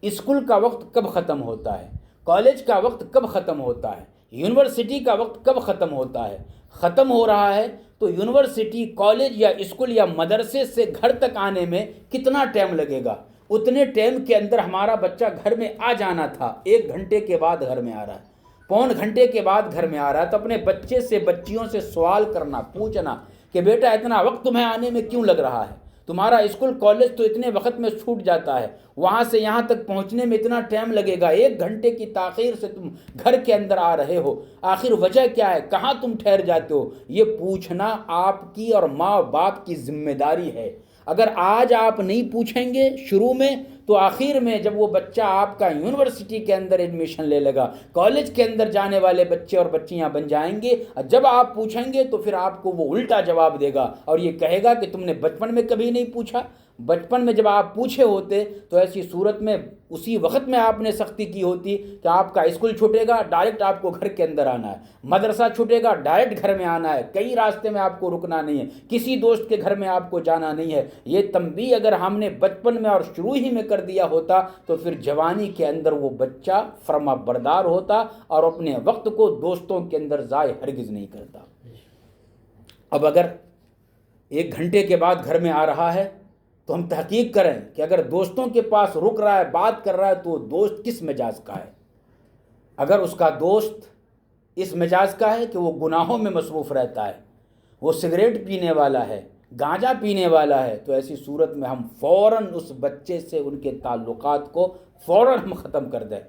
اسکول کا وقت کب ختم ہوتا ہے، کالج کا وقت کب ختم ہوتا ہے، یونیورسٹی کا وقت کب ختم ہوتا ہے۔ ختم ہو رہا ہے تو یونیورسٹی، کالج یا اسکول یا مدرسے سے گھر تک آنے میں کتنا ٹائم لگے گا؟ اتنے ٹائم کے اندر ہمارا بچہ گھر میں آ جانا تھا، 1 گھنٹے کے بعد گھر میں آ رہا ہے، پون گھنٹے کے بعد گھر میں آ رہا ہے۔ تو اپنے بچے سے، بچیوں سے سوال کرنا، پوچھنا کہ بیٹا اتنا وقت تمہیں آنے میں کیوں لگ رہا ہے؟ تمہارا اسکول کالج تو اتنے وقت میں چھوٹ جاتا ہے، وہاں سے یہاں تک پہنچنے میں اتنا ٹائم لگے گا، 1 گھنٹے کی تاخیر سے تم گھر کے اندر آ رہے ہو، آخر وجہ کیا ہے؟ کہاں تم ٹھہر جاتے ہو؟ یہ پوچھنا آپ کی اور ماں باپ کی ذمہ داری ہے۔ اگر آج آپ نہیں پوچھیں گے شروع میں تو آخر میں جب وہ بچہ آپ کا یونیورسٹی کے اندر ایڈمیشن لے لے گا، کالج کے اندر جانے والے بچے اور بچیاں بن جائیں گے، جب آپ پوچھیں گے تو پھر آپ کو وہ الٹا جواب دے گا اور یہ کہے گا کہ تم نے بچپن میں کبھی نہیں پوچھا۔ بچپن میں جب آپ پوچھے ہوتے تو ایسی صورت میں اسی وقت میں آپ نے سختی کی ہوتی کہ آپ کا اسکول چھوٹے گا، ڈائریکٹ آپ کو گھر کے اندر آنا ہے، مدرسہ چھوٹے گا، ڈائریکٹ گھر میں آنا ہے، کئی راستے میں آپ کو رکنا نہیں ہے، کسی دوست کے گھر میں آپ کو جانا نہیں ہے۔ یہ تنبیہ اگر ہم نے بچپن میں اور شروع ہی میں کر دیا ہوتا تو پھر جوانی کے اندر وہ بچہ فرما بردار ہوتا اور اپنے وقت کو دوستوں کے اندر ضائع ہرگز نہیں کرتا۔ اب اگر 1 گھنٹے کے بعد گھر میں آ رہا ہے تو ہم تحقیق کریں کہ اگر دوستوں کے پاس رک رہا ہے، بات کر رہا ہے، تو دوست کس مزاج کا ہے۔ اگر اس کا دوست اس مزاج کا ہے کہ وہ گناہوں میں مصروف رہتا ہے، وہ سگریٹ پینے والا ہے، گانجا پینے والا ہے، تو ایسی صورت میں ہم فوراً اس بچے سے ان کے تعلقات کو فوراً ہم ختم کر دیں۔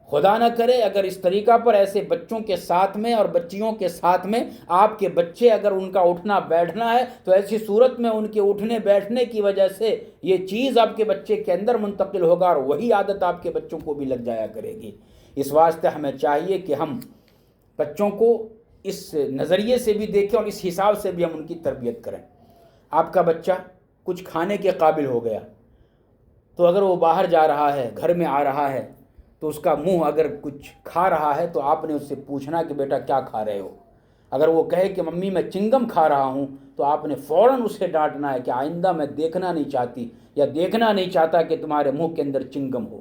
خدا نہ کرے اگر اس طریقہ پر ایسے بچوں کے ساتھ میں اور بچیوں کے ساتھ میں آپ کے بچے اگر ان کا اٹھنا بیٹھنا ہے تو ایسی صورت میں ان کے اٹھنے بیٹھنے کی وجہ سے یہ چیز آپ کے بچے کے اندر منتقل ہوگا اور وہی عادت آپ کے بچوں کو بھی لگ جایا کرے گی۔ اس واسطے ہمیں چاہیے کہ ہم بچوں کو اس نظریے سے بھی دیکھیں اور اس حساب سے بھی ہم ان کی تربیت کریں۔ آپ کا بچہ کچھ کھانے کے قابل ہو گیا تو اگر وہ باہر جا رہا ہے، گھر میں آ رہا ہے تو اس کا منہ اگر کچھ کھا رہا ہے تو آپ نے اس سے پوچھنا کہ بیٹا کیا کھا رہے ہو۔ اگر وہ کہے کہ ممی میں چنگم کھا رہا ہوں تو آپ نے فوراً اسے ڈانٹنا ہے کہ آئندہ میں دیکھنا نہیں چاہتی یا دیکھنا نہیں چاہتا کہ تمہارے منہ کے اندر چنگم ہو۔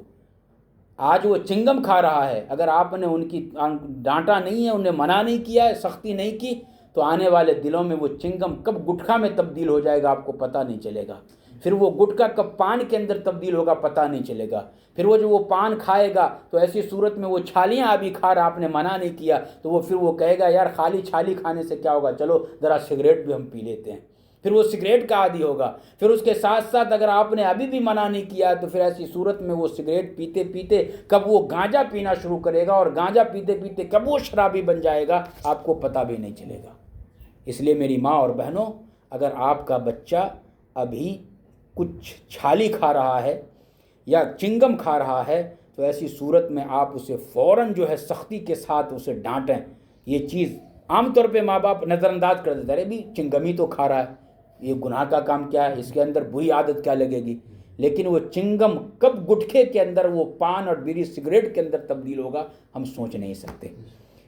آج وہ چنگم کھا رہا ہے، اگر آپ نے ان کی ڈانٹا نہیں ہے، انہیں منع نہیں کیا ہے، سختی نہیں کی، تو آنے والے دلوں میں وہ چنگم کب گٹکھا میں تبدیل ہو جائے گا آپ کو پتہ نہیں چلے گا۔ پھر وہ گٹکا کب پان کے اندر تبدیل ہوگا پتہ نہیں چلے گا۔ پھر وہ جو وہ پان کھائے گا تو ایسی صورت میں وہ چھالیاں ابھی کھا رہا، آپ نے منع نہیں کیا، تو وہ پھر وہ کہے گا یار خالی چھالی کھانے سے کیا ہوگا، چلو ذرا سگریٹ بھی ہم پی لیتے ہیں۔ پھر وہ سگریٹ کا عادی ہوگا۔ پھر اس کے ساتھ ساتھ اگر آپ نے ابھی بھی منع نہیں کیا تو پھر ایسی صورت میں وہ سگریٹ پیتے پیتے کب وہ گانجا پینا شروع کرے گا اور گانجا پیتے پیتے کب وہ شرابی بن جائے گا آپ کو پتہ بھی نہیں چلے گا۔ اس لیے میری ماں اور بہنوں، اگر آپ کا بچہ ابھی کچھ چھالی کھا رہا ہے یا چنگم کھا رہا ہے تو ایسی صورت میں آپ اسے فوراً جو ہے سختی کے ساتھ اسے ڈانٹیں۔ یہ چیز عام طور پہ ماں باپ نظر انداز کر دیتے ہیں، ارے بھی چنگم ہی تو کھا رہا ہے، یہ گناہ کا کام کیا ہے، اس کے اندر بری عادت کیا لگے گی؟ لیکن وہ چنگم کب گٹکے کے اندر، وہ پان اور بیڑی سگریٹ کے اندر تبدیل ہوگا، ہم سوچ نہیں سکتے۔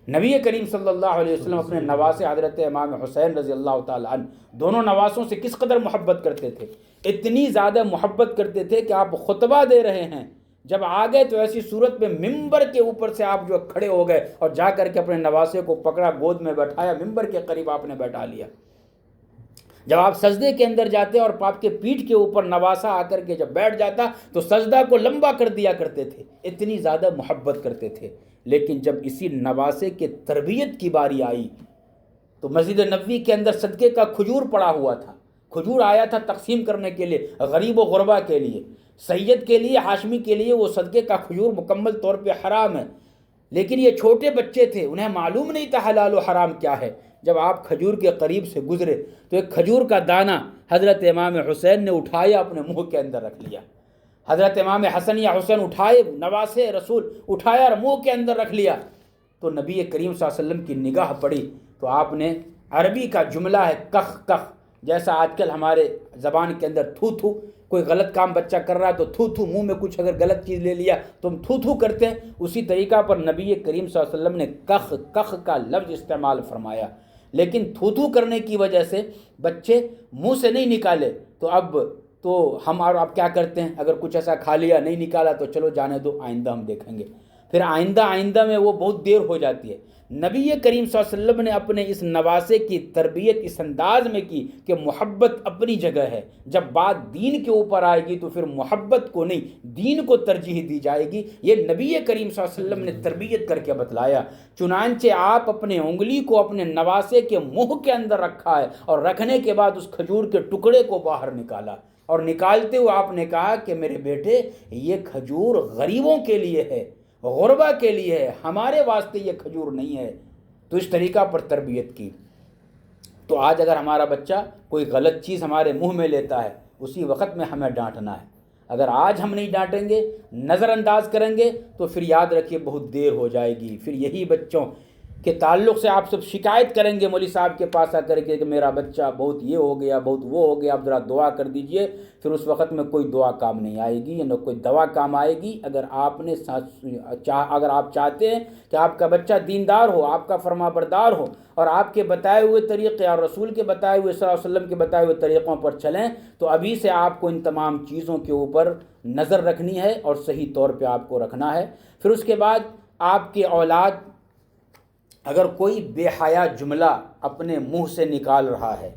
نبی کریم صلی اللہ علیہ وسلم اپنے نواسے حضرت امام حسین رضی اللہ تعالیٰ عنہ دونوں نواسوں سے کس قدر محبت کرتے تھے، اتنی زیادہ محبت کرتے تھے کہ آپ خطبہ دے رہے ہیں، جب آ گئے تو ایسی صورت میں ممبر کے اوپر سے آپ جو کھڑے ہو گئے اور جا کر کے اپنے نواسے کو پکڑا، گود میں بیٹھایا، ممبر کے قریب آپ نے بیٹھا لیا۔ جب آپ سجدے کے اندر جاتے اور آپ کے پیٹھ کے اوپر نواسا آ کر کے جب بیٹھ جاتا تو سجدہ کو لمبا کر دیا کرتے تھے، اتنی زیادہ محبت کرتے تھے۔ لیکن جب اسی نواسے کے تربیت کی باری آئی تو مسجد نبوی کے اندر صدقے کا کھجور پڑا ہوا تھا، کھجور آیا تھا تقسیم کرنے کے لیے غریب و غربا کے لیے، سید کے لیے، ہاشمی کے لیے وہ صدقے کا کھجور مکمل طور پہ حرام ہے، لیکن یہ چھوٹے بچے تھے، انہیں معلوم نہیں تھا حلال و حرام کیا ہے۔ جب آپ کھجور کے قریب سے گزرے تو ایک کھجور کا دانہ حضرت امام حسین نے اٹھایا، اپنے منہ کے اندر رکھ لیا۔ حضرت امام حسن یا حسین اٹھائے، نواسے رسول اٹھایا اور منہ کے اندر رکھ لیا۔ تو نبی کریم صلی اللہ علیہ وسلم کی نگاہ پڑی تو آپ نے، عربی کا جملہ ہے کخ کخ، جیسا آج کل ہمارے زبان کے اندر تھو تھو، کوئی غلط کام بچہ کر رہا ہے تو تھو تھو، منہ میں کچھ اگر غلط چیز لے لیا تو ہم تھو تھو کرتے ہیں، اسی طریقہ پر نبی کریم صلی اللہ علیہ وسلم نے کخ کخ کا لفظ استعمال فرمایا۔ لیکن تھو تھو کرنے کی وجہ سے بچے منہ سے نہیں نکالے تو اب تو ہم اور آپ کیا کرتے ہیں، اگر کچھ ایسا کھا لیا نہیں نکالا تو چلو جانے دو، آئندہ ہم دیکھیں گے، پھر آئندہ میں وہ بہت دیر ہو جاتی ہے۔ نبی کریم صلی اللہ علیہ وسلم نے اپنے اس نواسے کی تربیت اس انداز میں کی کہ محبت اپنی جگہ ہے، جب بات دین کے اوپر آئے گی تو پھر محبت کو نہیں دین کو ترجیح دی جائے گی۔ یہ نبی کریم صلی اللہ علیہ وسلم نے تربیت کر کے بتلایا۔ چنانچہ آپ اپنے انگلی کو اپنے نواسے کے منہ کے اندر رکھا ہے اور رکھنے کے بعد اس کھجور کے ٹکڑے کو باہر نکالا، اور نکالتے ہوئے آپ نے کہا کہ میرے بیٹے، یہ کھجور غریبوں کے لیے ہے، غربا کے لیے ہے، ہمارے واسطے یہ کھجور نہیں ہے۔ تو اس طریقہ پر تربیت کی۔ تو آج اگر ہمارا بچہ کوئی غلط چیز ہمارے منہ میں لیتا ہے، اسی وقت میں ہمیں ڈانٹنا ہے۔ اگر آج ہم نہیں ڈانٹیں گے، نظر انداز کریں گے، تو پھر یاد رکھیے بہت دیر ہو جائے گی۔ پھر یہی بچوں کے تعلق سے آپ سب شکایت کریں گے مولوی صاحب کے پاس آ کر کے کہ میرا بچہ بہت یہ ہو گیا، بہت وہ ہو گیا، آپ ذرا دعا کر دیجئے۔ پھر اس وقت میں کوئی دعا کام نہیں آئے گی، نہ کوئی دوا کام آئے گی۔ اگر آپ چاہتے ہیں کہ آپ کا بچہ دیندار ہو، آپ کا فرما بردار ہو، اور آپ کے بتائے ہوئے طریقے اور رسول کے بتائے ہوئے صلی اللہ علیہ وسلم کے بتائے ہوئے طریقوں پر چلیں، تو ابھی سے آپ کو ان تمام چیزوں کے اوپر نظر رکھنی ہے اور صحیح طور پہ آپ کو رکھنا ہے۔ پھر اس کے بعد آپ کی اولاد اگر کوئی بے حیا جملہ اپنے منہ سے نکال رہا ہے،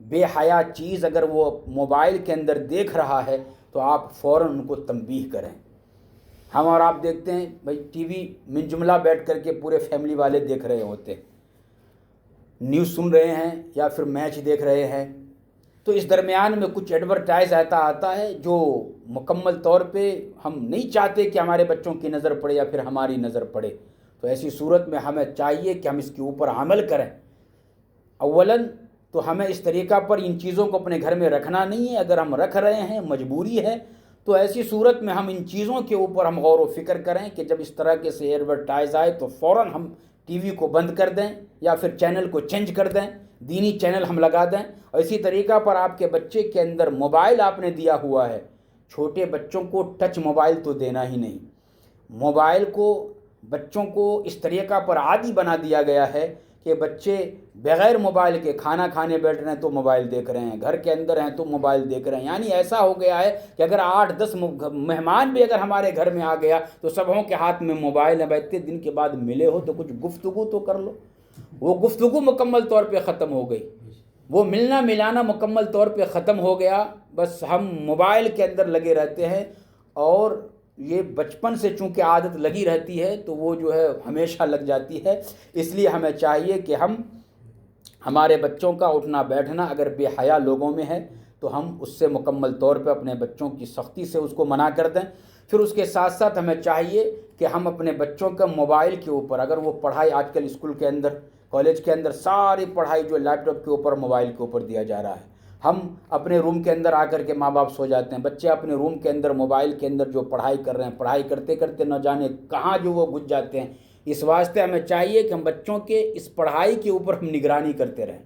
بے حیا چیز اگر وہ موبائل کے اندر دیکھ رہا ہے، تو آپ فوراً ان کو تنبیہ کریں۔ ہم اور آپ دیکھتے ہیں بھائی ٹی وی من جملہ بیٹھ کر کے پورے فیملی والے دیکھ رہے ہوتے ہیں، نیوز سن رہے ہیں یا پھر میچ دیکھ رہے ہیں، تو اس درمیان میں کچھ ایڈورٹائز آتا ہے جو مکمل طور پہ ہم نہیں چاہتے کہ ہمارے بچوں کی نظر پڑے یا پھر ہماری نظر پڑے۔ تو ایسی صورت میں ہمیں چاہیے کہ ہم اس کے اوپر عمل کریں۔ اولاً تو ہمیں اس طریقہ پر ان چیزوں کو اپنے گھر میں رکھنا نہیں ہے، اگر ہم رکھ رہے ہیں مجبوری ہے تو ایسی صورت میں ہم ان چیزوں کے اوپر ہم غور و فکر کریں کہ جب اس طرح کے سے ایڈورٹائز آئے تو فوراً ہم ٹی وی کو بند کر دیں یا پھر چینل کو چینج کر دیں، دینی چینل ہم لگا دیں۔ اور اسی طریقہ پر آپ کے بچے کے اندر موبائل آپ نے دیا ہوا ہے، چھوٹے بچوں کو ٹچ موبائل تو دینا ہی نہیں۔ موبائل کو بچوں کو اس طریقہ پر عادی بنا دیا گیا ہے کہ بچے بغیر موبائل کے کھانا کھانے بیٹھ رہے ہیں تو موبائل دیکھ رہے ہیں، گھر کے اندر ہیں تو موبائل دیکھ رہے ہیں۔ یعنی ایسا ہو گیا ہے کہ اگر 8-10 مہمان بھی اگر ہمارے گھر میں آ گیا تو سبوں کے ہاتھ میں موبائل ہے۔ اتنے دن کے بعد ملے ہو تو کچھ گفتگو تو کر لو۔ وہ گفتگو مکمل طور پہ ختم ہو گئی، وہ ملنا ملانا مکمل طور پہ ختم ہو گیا، بس ہم موبائل کے اندر لگے رہتے ہیں۔ اور یہ بچپن سے چونکہ عادت لگی رہتی ہے تو وہ جو ہے ہمیشہ لگ جاتی ہے۔ اس لیے ہمیں چاہیے کہ ہم ہمارے بچوں کا اٹھنا بیٹھنا اگر بے حیا لوگوں میں ہے تو ہم اس سے مکمل طور پہ اپنے بچوں کی سختی سے اس کو منع کر دیں۔ پھر اس کے ساتھ ساتھ ہمیں چاہیے کہ ہم اپنے بچوں کا موبائل کے اوپر، اگر وہ پڑھائی آج کل اسکول کے اندر کالج کے اندر ساری پڑھائی جو لیپ ٹاپ کے اوپر موبائل کے اوپر دیا جا رہا ہے. ہم اپنے روم کے اندر آ کر کے ماں باپ سو جاتے ہیں, بچے اپنے روم کے اندر موبائل کے اندر جو پڑھائی کر رہے ہیں, پڑھائی کرتے کرتے نہ جانے کہاں جو وہ گھس جاتے ہیں. اس واسطے ہمیں چاہیے کہ ہم بچوں کے اس پڑھائی کے اوپر ہم نگرانی کرتے رہیں.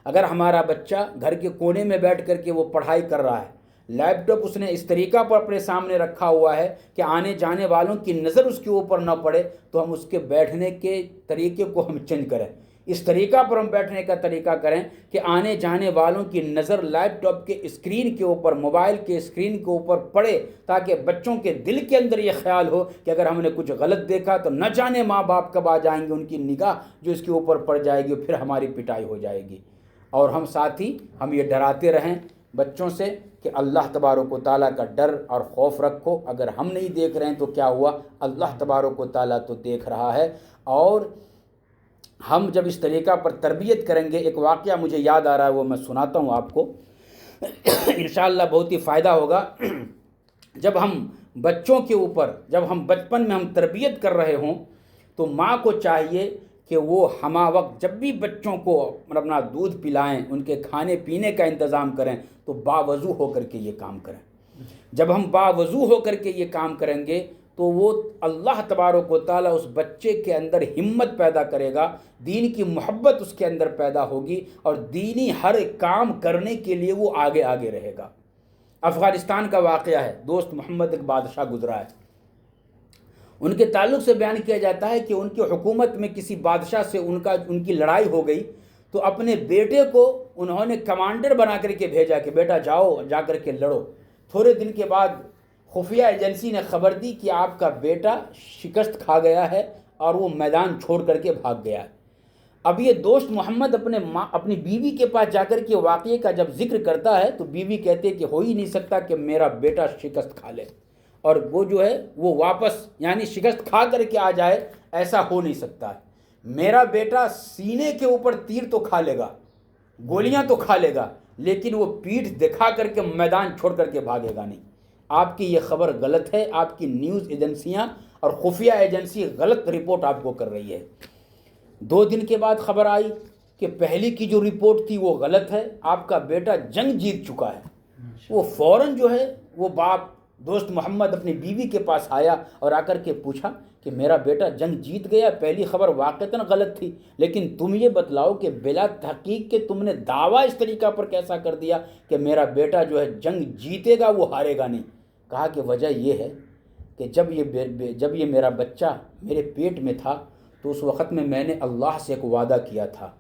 اگر ہمارا بچہ گھر کے کونے میں بیٹھ کر کے وہ پڑھائی کر رہا ہے, لیپ ٹاپ اس نے اس طریقہ پر اپنے سامنے رکھا ہوا ہے کہ آنے جانے والوں کی نظر اس کے اوپر نہ پڑے, تو ہم اس کے بیٹھنے کے طریقے کو ہم چینج کریں. اس طریقہ پر ہم بیٹھنے کا طریقہ کریں کہ آنے جانے والوں کی نظر لیپ ٹاپ کے اسکرین کے اوپر, موبائل کے اسکرین کے اوپر پڑے, تاکہ بچوں کے دل کے اندر یہ خیال ہو کہ اگر ہم نے کچھ غلط دیکھا تو نہ جانے ماں باپ کب آ جائیں گے, ان کی نگاہ جو اس کے اوپر پڑ جائے گی, پھر ہماری پٹائی ہو جائے گی. اور ہم ساتھ ہی ہم یہ ڈراتے رہیں بچوں سے کہ اللہ تبارک و تعالیٰ کا ڈر اور خوف رکھو. اگر ہم نہیں دیکھ رہے ہیں تو کیا ہوا, اللہ تبارک و تعالیٰ تو دیکھ رہا ہے. اور ہم جب اس طریقہ پر تربیت کریں گے, ایک واقعہ مجھے یاد آ رہا ہے, وہ میں سناتا ہوں آپ کو, انشاءاللہ بہت ہی فائدہ ہوگا. جب ہم بچوں کے اوپر, جب ہم بچپن میں ہم تربیت کر رہے ہوں, تو ماں کو چاہیے کہ وہ ہمہ وقت جب بھی بچوں کو اپنا دودھ پلائیں, ان کے کھانے پینے کا انتظام کریں, تو باوضو ہو کر کے یہ کام کریں. جب ہم باوضو ہو کر کے یہ کام کریں گے تو وہ اللہ تبارک و تعالیٰ اس بچے کے اندر ہمت پیدا کرے گا, دین کی محبت اس کے اندر پیدا ہوگی, اور دینی ہر کام کرنے کے لیے وہ آگے آگے رہے گا. افغانستان کا واقعہ ہے, دوست محمد ایک بادشاہ گزرا ہے, ان کے تعلق سے بیان کیا جاتا ہے کہ ان کی حکومت میں کسی بادشاہ سے ان کی لڑائی ہو گئی, تو اپنے بیٹے کو انہوں نے کمانڈر بنا کر کے بھیجا کہ بیٹا جاؤ, جا کر کے لڑو. تھوڑے دن کے بعد خفیہ ایجنسی نے خبر دی کہ آپ کا بیٹا شکست کھا گیا ہے اور وہ میدان چھوڑ کر کے بھاگ گیا ہے. اب یہ دوست محمد اپنی بیوی کے پاس جا کر کے واقعے کا جب ذکر کرتا ہے, تو بیوی کہتے کہ ہو ہی نہیں سکتا کہ میرا بیٹا شکست کھا لے اور وہ جو ہے وہ واپس یعنی شکست کھا کر کے آ جائے, ایسا ہو نہیں سکتا ہے. میرا بیٹا سینے کے اوپر تیر تو کھا لے گا, گولیاں تو کھا لے گا, لیکن وہ پیٹھ دکھا کر کے میدان چھوڑ کر کے بھاگے گا نہیں. آپ کی یہ خبر غلط ہے, آپ کی نیوز ایجنسیاں اور خفیہ ایجنسی غلط رپورٹ آپ کو کر رہی ہے. 2 دن کے بعد خبر آئی کہ پہلی کی جو رپورٹ تھی وہ غلط ہے, آپ کا بیٹا جنگ جیت چکا ہے. وہ فوراً جو ہے وہ باپ دوست محمد اپنی بیوی کے پاس آیا اور آ کر کے پوچھا کہ میرا بیٹا جنگ جیت گیا, پہلی خبر واقعتاً غلط تھی, لیکن تم یہ بتلاؤ کہ بلا تحقیق کہ تم نے دعویٰ اس طریقہ پر کیسا کر دیا کہ میرا بیٹا جو ہے جنگ جیتے گا, وہ ہارے گا نہیں. کہا کہ وجہ یہ ہے کہ جب یہ میرا بچہ میرے پیٹ میں تھا, تو اس وقت میں نے اللہ سے ایک وعدہ کیا تھا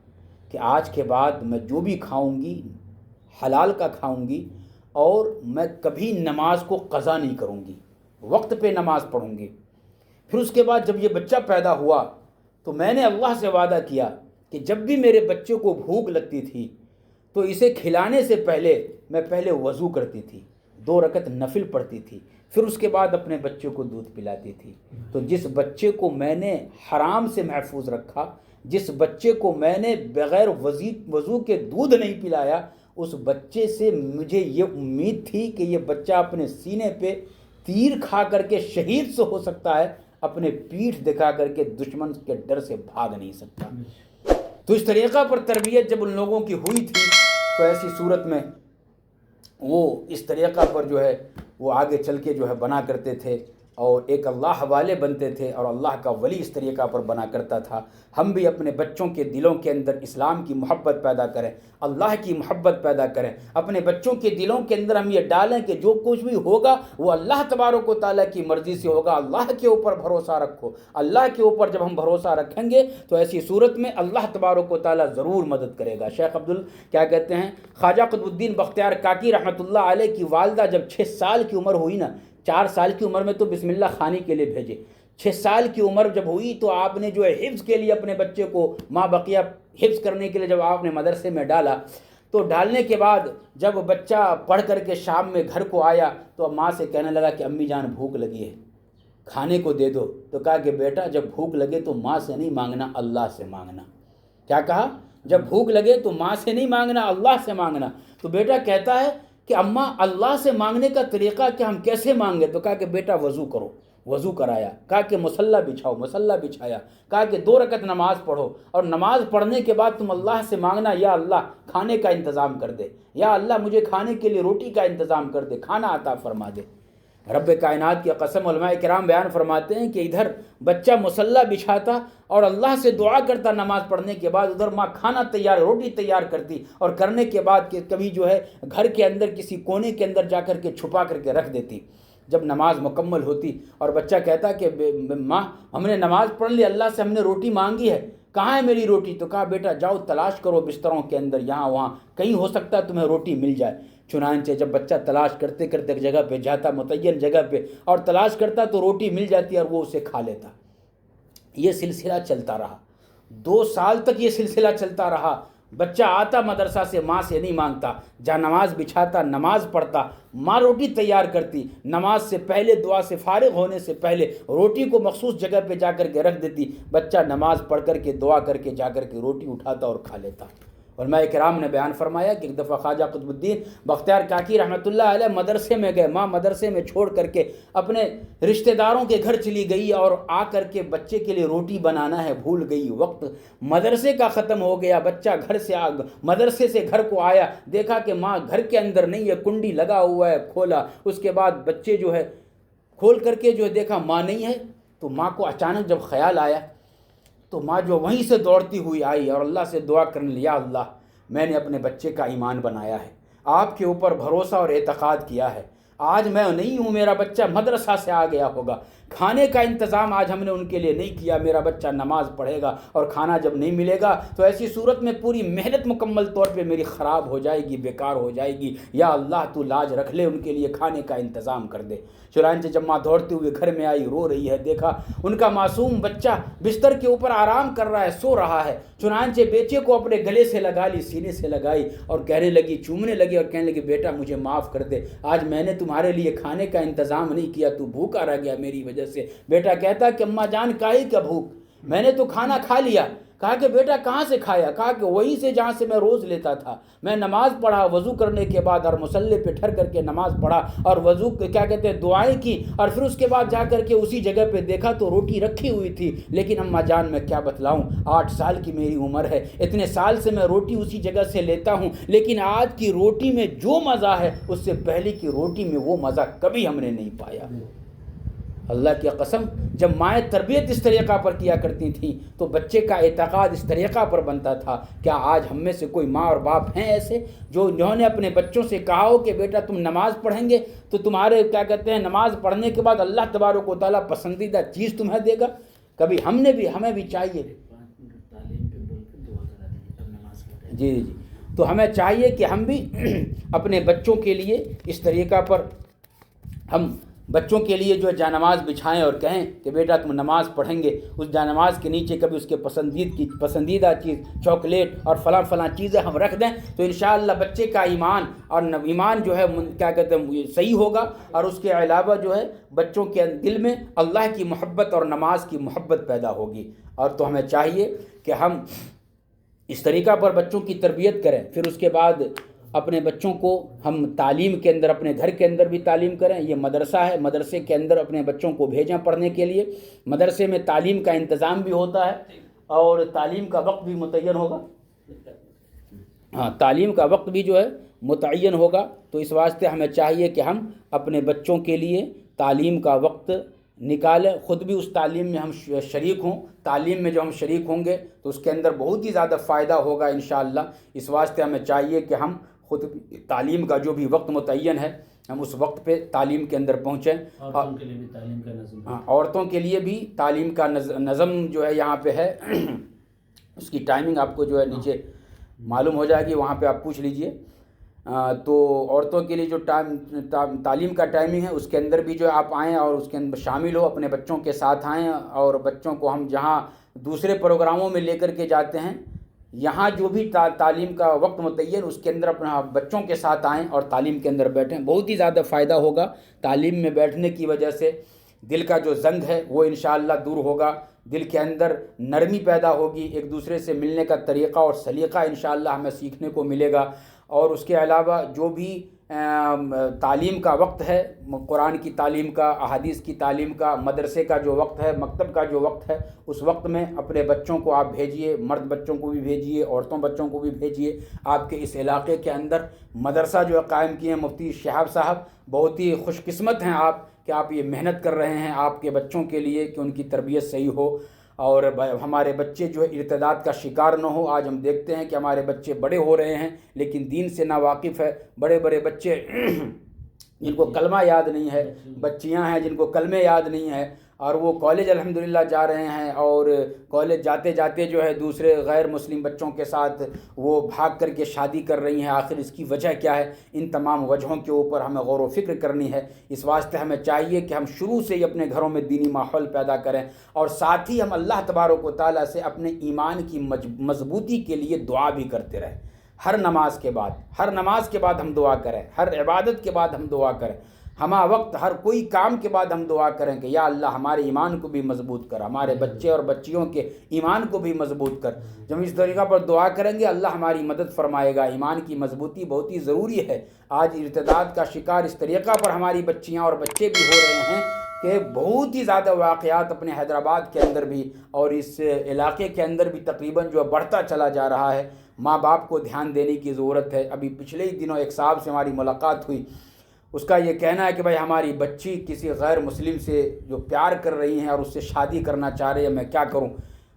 کہ آج کے بعد میں جو بھی کھاؤں گی حلال کا کھاؤں گی, اور میں کبھی نماز کو قضا نہیں کروں گی, وقت پہ نماز پڑھوں گی. پھر اس کے بعد جب یہ بچہ پیدا ہوا تو میں نے اللہ سے وعدہ کیا کہ جب بھی میرے بچے کو بھوک لگتی تھی تو اسے کھلانے سے پہلے میں پہلے وضو کرتی تھی, 2 رکعت نفل پڑھتی تھی, پھر اس کے بعد اپنے بچے کو دودھ پلاتی تھی. تو جس بچے کو میں نے حرام سے محفوظ رکھا, جس بچے کو میں نے بغیر وضو کے دودھ نہیں پلایا, اس بچے سے مجھے یہ امید تھی کہ یہ بچہ اپنے سینے پہ تیر کھا کر کے شہید سے ہو سکتا ہے, اپنے پیٹھ دکھا کر کے دشمن کے ڈر سے بھاگ نہیں سکتا. تو اس طریقہ پر تربیت جب ان لوگوں کی ہوئی تھی, تو ایسی صورت میں وہ اس طریقہ پر جو ہے وہ آگے چل کے جو ہے بنا کرتے تھے, اور ایک اللہ والے بنتے تھے, اور اللہ کا ولی اس طریقہ پر بنا کرتا تھا. ہم بھی اپنے بچوں کے دلوں کے اندر اسلام کی محبت پیدا کریں, اللہ کی محبت پیدا کریں. اپنے بچوں کے دلوں کے اندر ہم یہ ڈالیں کہ جو کچھ بھی ہوگا وہ اللہ تبارک و تعالیٰ کی مرضی سے ہوگا. اللہ کے اوپر بھروسہ رکھو. اللہ کے اوپر جب ہم بھروسہ رکھیں گے تو ایسی صورت میں اللہ تبارک و تعالیٰ ضرور مدد کرے گا. شیخ کیا کہتے ہیں, خواجہ قطب الدین بختیار کاکی رحمۃ اللہ علیہ کی والدہ جب 6 سال کی عمر ہوئی نا, 4 سال کی عمر میں تو بسم اللہ خانی کے لیے بھیجے, 6 سال کی عمر جب ہوئی تو آپ نے جو ہے حفظ کے لیے اپنے بچے کو ماں بقیہ حفظ کرنے کے لیے جب آپ نے مدرسے میں ڈالا, تو ڈالنے کے بعد جب بچہ پڑھ کر کے شام میں گھر کو آیا تو ماں سے کہنے لگا کہ امی جان بھوک لگی ہے, کھانے کو دے دو. تو کہا کہ بیٹا جب بھوک لگے تو ماں سے نہیں مانگنا, اللہ سے مانگنا. کیا کہا, جب بھوک لگے تو ماں سے نہیں مانگنا, اللہ سے مانگنا. تو بیٹا کہتا ہے کہ اماں اللہ سے مانگنے کا طریقہ کہ ہم کیسے مانگے؟ تو کہا کہ بیٹا وضو کرو, وضو کرایا، کہا کہ مصلی بچھاؤ، مصلی بچھایا، کہا کہ 2 رکعت نماز پڑھو، اور نماز پڑھنے کے بعد تم اللہ سے مانگنا یا اللہ کھانے کا انتظام کر دے، یا اللہ مجھے کھانے کے لیے روٹی کا انتظام کر دے، کھانا عطا فرما دے۔ رب کائنات کی قسم، علماء کرام بیان فرماتے ہیں کہ ادھر بچہ مصلی بچھاتا اور اللہ سے دعا کرتا نماز پڑھنے کے بعد، ادھر ماں کھانا تیار، روٹی تیار کرتی، اور کرنے کے بعد کہ کبھی جو ہے گھر کے اندر کسی کونے کے اندر جا کر کے چھپا کر کے رکھ دیتی۔ جب نماز مکمل ہوتی اور بچہ کہتا کہ ماں ہم نے نماز پڑھ لی، اللہ سے ہم نے روٹی مانگی ہے، کہاں ہے میری روٹی؟ تو کہا بیٹا جاؤ تلاش کرو بستروں کے اندر، یہاں وہاں، کہیں ہو سکتا ہے تمہیں روٹی مل جائے۔ چنانچہ جب بچہ تلاش کرتے کرتے ایک جگہ پہ جاتا، متعین جگہ پہ، اور تلاش کرتا تو روٹی مل جاتی اور وہ اسے کھا لیتا۔ یہ سلسلہ چلتا رہا، 2 سال تک یہ سلسلہ چلتا رہا۔ بچہ آتا مدرسہ سے، ماں سے نہیں مانگتا، جہاں نماز بچھاتا، نماز پڑھتا، ماں روٹی تیار کرتی، نماز سے پہلے، دعا سے فارغ ہونے سے پہلے روٹی کو مخصوص جگہ پہ جا کر کے رکھ دیتی، بچہ نماز پڑھ کر کے دعا کر کے جا کر کے روٹی اٹھاتا اور کھا لیتا۔ علماء کرام نے بیان فرمایا کہ ایک دفعہ خواجہ قطب الدین بختیار کاکی رحمۃ اللہ علیہ مدرسے میں گئے، ماں مدرسے میں چھوڑ کر کے اپنے رشتہ داروں کے گھر چلی گئی، اور آ کر کے بچے کے لیے روٹی بنانا ہے بھول گئی، وقت مدرسے کا ختم ہو گیا، بچہ گھر سے مدرسے سے گھر کو آیا، دیکھا کہ ماں گھر کے اندر نہیں ہے، کنڈی لگا ہوا ہے، کھولا، اس کے بعد بچے جو ہے کھول کر کے جو ہے دیکھا ماں نہیں ہے، تو ماں کو اچانک جب خیال آیا تو ماں جو وہیں سے دوڑتی ہوئی آئی اور اللہ سے دعا کرنے لیا، اللہ میں نے اپنے بچے کا ایمان بنایا ہے، آپ کے اوپر بھروسہ اور اعتقاد کیا ہے، آج میں نہیں ہوں، میرا بچہ مدرسہ سے آ گیا ہوگا، کھانے کا انتظام آج ہم نے ان کے لیے نہیں کیا، میرا بچہ نماز پڑھے گا اور کھانا جب نہیں ملے گا تو ایسی صورت میں پوری محنت مکمل طور پہ میری خراب ہو جائے گی، بیکار ہو جائے گی، یا اللہ تو لاج رکھ لے، ان کے لیے کھانے کا انتظام کر دے۔ چنانچہ جب ماں دوڑتے ہوئے گھر میں آئی، رو رہی ہے، دیکھا ان کا معصوم بچہ بستر کے اوپر آرام کر رہا ہے، سو رہا ہے۔ چنانچہ بیٹے کو اپنے گلے سے لگا لی، سینے سے لگائی اور کہنے لگی، چومنے لگی اور کہنے لگی بیٹا مجھے معاف کر دے، آج میں نے تمہارے لیے کھانے کا انتظام نہیں کیا، تو بھوکا رہ گیا میری وجہ سے۔ بیٹا کہتا کہ اماں جان کاہے کا بھوک، میں نے تو کھانا کھا لیا۔ کہا کہ بیٹا کہاں سے کھایا؟ کہا کہ وہیں سے جہاں سے میں روز لیتا تھا، میں نماز پڑھا، وضو کرنے کے بعد اور مصلی پہ ٹھہر کر کے نماز پڑھا اور وضو کیا کہتے ہیں دعائیں کی، اور پھر اس کے بعد جا کر کے اسی جگہ پہ دیکھا تو روٹی رکھی ہوئی تھی، لیکن اماں جان میں کیا بتلاؤں، 8 سال کی میری عمر ہے، اتنے سال سے میں روٹی اسی جگہ سے لیتا ہوں، لیکن آج کی روٹی میں جو مزہ ہے اس سے پہلے کی روٹی میں وہ مزہ کبھی ہم نے نہیں پایا۔ اللہ کی قسم، جب مائیں تربیت اس طریقہ پر کیا کرتی تھیں تو بچے کا اعتقاد اس طریقہ پر بنتا تھا۔ کیا آج ہم میں سے کوئی ماں اور باپ ہیں ایسے جنہوں نے اپنے بچوں سے کہا ہو کہ بیٹا تم نماز پڑھیں گے تو تمہارے کیا کہتے ہیں نماز پڑھنے کے بعد اللہ تبارک و تعالیٰ پسندیدہ چیز تمہیں دے گا؟ کبھی ہمیں بھی چاہیے جی جی تو ہمیں چاہیے کہ ہم بھی اپنے بچوں کے لیے اس طریقہ پر ہم بچوں کے لیے جو ہے جانماز بچھائیں اور کہیں کہ بیٹا تم نماز پڑھیں گے، اس جانماز کے نیچے کبھی اس کے پسندیدہ چیز چاکلیٹ اور فلاں فلاں چیزیں ہم رکھ دیں تو انشاءاللہ بچے کا ایمان جو ہے کیا کہتے ہیں صحیح ہوگا، اور اس کے علاوہ جو ہے بچوں کے دل میں اللہ کی محبت اور نماز کی محبت پیدا ہوگی۔ اور تو ہمیں چاہیے کہ ہم اس طریقہ پر بچوں کی تربیت کریں، پھر اس کے بعد اپنے بچوں کو ہم تعلیم کے اندر اپنے گھر کے اندر بھی تعلیم کریں۔ یہ مدرسہ ہے، مدرسے کے اندر اپنے بچوں کو بھیجیں پڑھنے کے لیے، مدرسے میں تعلیم کا انتظام بھی ہوتا ہے اور تعلیم کا وقت بھی متعین ہوگا، تعلیم کا وقت بھی جو ہے متعین ہوگا، تو اس واسطے ہمیں چاہیے کہ ہم اپنے بچوں کے لیے تعلیم کا وقت نکالیں، خود بھی اس تعلیم میں ہم شریک ہوں، تعلیم میں جو ہم شریک ہوں گے تو اس کے اندر بہت ہی زیادہ فائدہ ہوگا انشاءاللہ۔ اس واسطے ہمیں چاہیے کہ ہم خود تعلیم کا جو بھی وقت متعین ہے ہم اس وقت پہ تعلیم کے اندر پہنچیں۔ عورتوں کے لیے بھی تعلیم کا نظم، عورتوں کے لیے بھی تعلیم کا نظم جو ہے یہاں پہ ہے، اس کی ٹائمنگ آپ کو جو ہے نیچے معلوم ہو جائے گی، وہاں پہ آپ پوچھ لیجئے۔ تو عورتوں کے لیے جو تعلیم کا ٹائمنگ ہے اس کے اندر بھی جو ہے آپ آئیں اور اس کے اندر شامل ہو، اپنے بچوں کے ساتھ آئیں، اور بچوں کو ہم جہاں دوسرے پروگراموں میں لے کر کے جاتے ہیں یہاں جو بھی تعلیم کا وقت متعین اس کے اندر اپنا بچوں کے ساتھ آئیں اور تعلیم کے اندر بیٹھیں، بہت ہی زیادہ فائدہ ہوگا۔ تعلیم میں بیٹھنے کی وجہ سے دل کا جو زنگ ہے وہ انشاءاللہ دور ہوگا، دل کے اندر نرمی پیدا ہوگی، ایک دوسرے سے ملنے کا طریقہ اور سلیقہ انشاءاللہ ہمیں سیکھنے کو ملے گا، اور اس کے علاوہ جو بھی تعلیم کا وقت ہے، قرآن کی تعلیم کا، احادیث کی تعلیم کا، مدرسے کا جو وقت ہے، مکتب کا جو وقت ہے، اس وقت میں اپنے بچوں کو آپ بھیجیے، مرد بچوں کو بھی بھیجیے، عورتوں بچوں کو بھی بھیجیے۔ آپ کے اس علاقے کے اندر مدرسہ جو ہے قائم کیے ہیں مفتی شہاب صاحب، بہت ہی خوش قسمت ہیں آپ کہ آپ یہ محنت کر رہے ہیں آپ کے بچوں کے لیے کہ ان کی تربیت صحیح ہو اور ہمارے بچے جو ہے ارتداد کا شکار نہ ہو۔ آج ہم دیکھتے ہیں کہ ہمارے بچے بڑے ہو رہے ہیں لیکن دین سے ناواقف ہے، بڑے بڑے بچے جن کو کلمہ یاد نہیں ہے، بچیاں ہیں جن کو کلمے یاد نہیں ہے، اور وہ کالج الحمدللہ جا رہے ہیں، اور کالج جاتے جاتے جو ہے دوسرے غیر مسلم بچوں کے ساتھ وہ بھاگ کر کے شادی کر رہی ہیں۔ آخر اس کی وجہ کیا ہے؟ ان تمام وجہوں کے اوپر ہمیں غور و فکر کرنی ہے۔ اس واسطے ہمیں چاہیے کہ ہم شروع سے ہی اپنے گھروں میں دینی ماحول پیدا کریں، اور ساتھ ہی ہم اللہ تبارک و تعالیٰ سے اپنے ایمان کی مضبوطی کے لیے دعا بھی کرتے رہیں۔ ہر نماز کے بعد ہم دعا کریں، ہر عبادت کے بعد ہم دعا کریں، ہمہ وقت ہر کوئی کام کے بعد ہم دعا کریں کہ یا اللہ ہمارے ایمان کو بھی مضبوط کر، ہمارے بچے اور بچیوں کے ایمان کو بھی مضبوط کر۔ جب ہم اس طریقہ پر دعا کریں گے اللہ ہماری مدد فرمائے گا۔ ایمان کی مضبوطی بہت ہی ضروری ہے۔ آج ارتداد کا شکار اس طریقہ پر ہماری بچیاں اور بچے بھی ہو رہے ہیں کہ بہت ہی زیادہ واقعات اپنے حیدرآباد کے اندر بھی اور اس علاقے کے اندر بھی تقریباً جو بڑھتا چلا جا رہا ہے۔ ماں باپ کو دھیان دینے کی ضرورت ہے۔ ابھی پچھلے ہی دنوں ایک صاحب سے ہماری ملاقات ہوئی، اس کا یہ کہنا ہے کہ بھائی ہماری بچی کسی غیر مسلم سے جو پیار کر رہی ہیں اور اس سے شادی کرنا چاہ رہی ہے، میں کیا کروں؟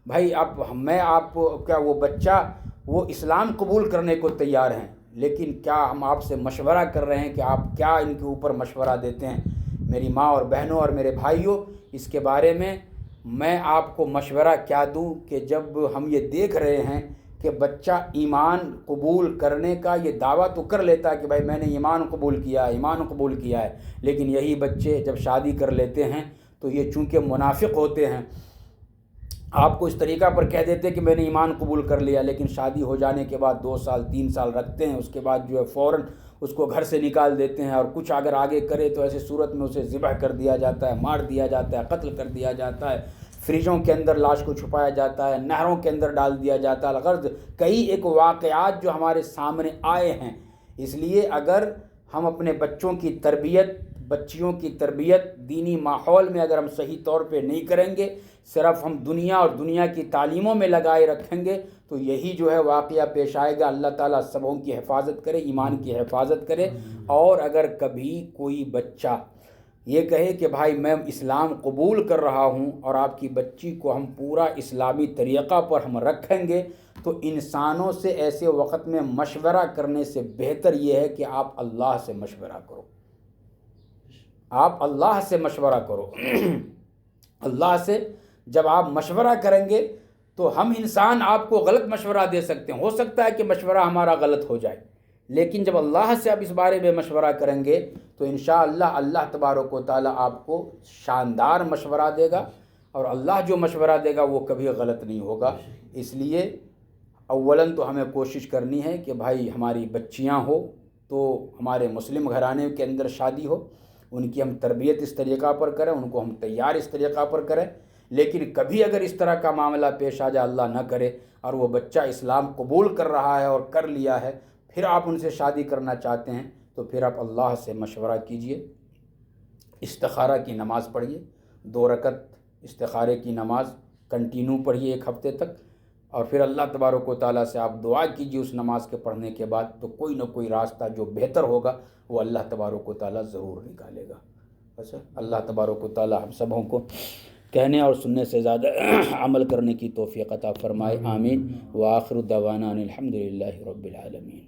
بھائی آپ کیا وہ بچہ وہ اسلام قبول کرنے کو تیار ہیں، لیکن کیا ہم آپ سے مشورہ کر رہے ہیں کہ آپ کیا ان کے اوپر مشورہ دیتے ہیں؟ میری ماں اور بہنوں اور میرے بھائیوں، اس کے بارے میں آپ کو مشورہ کیا دوں کہ جب ہم یہ دیکھ رہے ہیں کہ بچہ ایمان قبول کرنے کا یہ دعویٰ تو کر لیتا ہے کہ بھائی میں نے ایمان قبول کیا ہے، لیکن یہی بچے جب شادی کر لیتے ہیں تو یہ چونکہ منافق ہوتے ہیں، آپ کو اس طریقہ پر کہہ دیتے کہ میں نے ایمان قبول کر لیا، لیکن شادی ہو جانے کے بعد 2 سال 3 سال رکھتے ہیں، اس کے بعد جو ہے فوراً اس کو گھر سے نکال دیتے ہیں، اور کچھ اگر آگے کرے تو ایسے صورت میں اسے ذبح کر دیا جاتا ہے، مار دیا جاتا ہے، قتل کر دیا جاتا ہے، فریجوں کے اندر لاش کو چھپایا جاتا ہے، نہروں کے اندر ڈال دیا جاتا ہے۔ الغرض کئی ایک واقعات جو ہمارے سامنے آئے ہیں۔ اس لیے اگر ہم اپنے بچوں کی تربیت، بچیوں کی تربیت دینی ماحول میں اگر ہم صحیح طور پہ نہیں کریں گے، صرف ہم دنیا اور دنیا کی تعلیموں میں لگائے رکھیں گے تو یہی جو ہے واقعہ پیش آئے گا۔ اللہ تعالیٰ سبوں کی حفاظت کرے، ایمان کی حفاظت کرے۔ اور اگر کبھی کوئی بچہ یہ کہے کہ بھائی میں اسلام قبول کر رہا ہوں اور آپ کی بچی کو ہم پورا اسلامی طریقہ پر ہم رکھیں گے، تو انسانوں سے ایسے وقت میں مشورہ کرنے سے بہتر یہ ہے کہ آپ اللہ سے مشورہ کرو۔ آپ اللہ سے مشورہ کرو۔ اللہ سے جب آپ مشورہ کریں گے تو ہم انسان آپ کو غلط مشورہ دے سکتے ہیں، ہو سکتا ہے کہ مشورہ ہمارا غلط ہو جائے، لیکن جب اللہ سے آپ اس بارے میں مشورہ کریں گے تو انشاءاللہ اللہ تبارک و تعالیٰ آپ کو شاندار مشورہ دے گا، اور اللہ جو مشورہ دے گا وہ کبھی غلط نہیں ہوگا۔ اس لیے اولاً تو ہمیں کوشش کرنی ہے کہ بھائی ہماری بچیاں ہو تو ہمارے مسلم گھرانے کے اندر شادی ہو، ان کی ہم تربیت اس طریقہ پر کریں، ان کو ہم تیار اس طریقہ پر کریں۔ لیکن کبھی اگر اس طرح کا معاملہ پیش آ جائے، اللہ نہ کرے، اور وہ بچہ اسلام قبول کر رہا ہے اور کر لیا ہے، پھر آپ ان سے شادی کرنا چاہتے ہیں، تو پھر آپ اللہ سے مشورہ کیجئے، استخارہ کی نماز پڑھیے، 2 رکعت استخارے کی نماز کنٹینیو پڑھیے 1 ہفتے تک، اور پھر اللہ تبارک و تعالیٰ سے آپ دعا کیجئے اس نماز کے پڑھنے کے بعد، تو کوئی نہ کوئی راستہ جو بہتر ہوگا وہ اللہ تبارک و تعالیٰ ضرور نکالے گا۔ بس اللہ تبارک و تعالیٰ ہم سبوں کو کہنے اور سننے سے زیادہ عمل کرنے کی توفیق عطا فرمائے، آمین۔ وآخر دعوانا ان الحمد للہ رب العالمین۔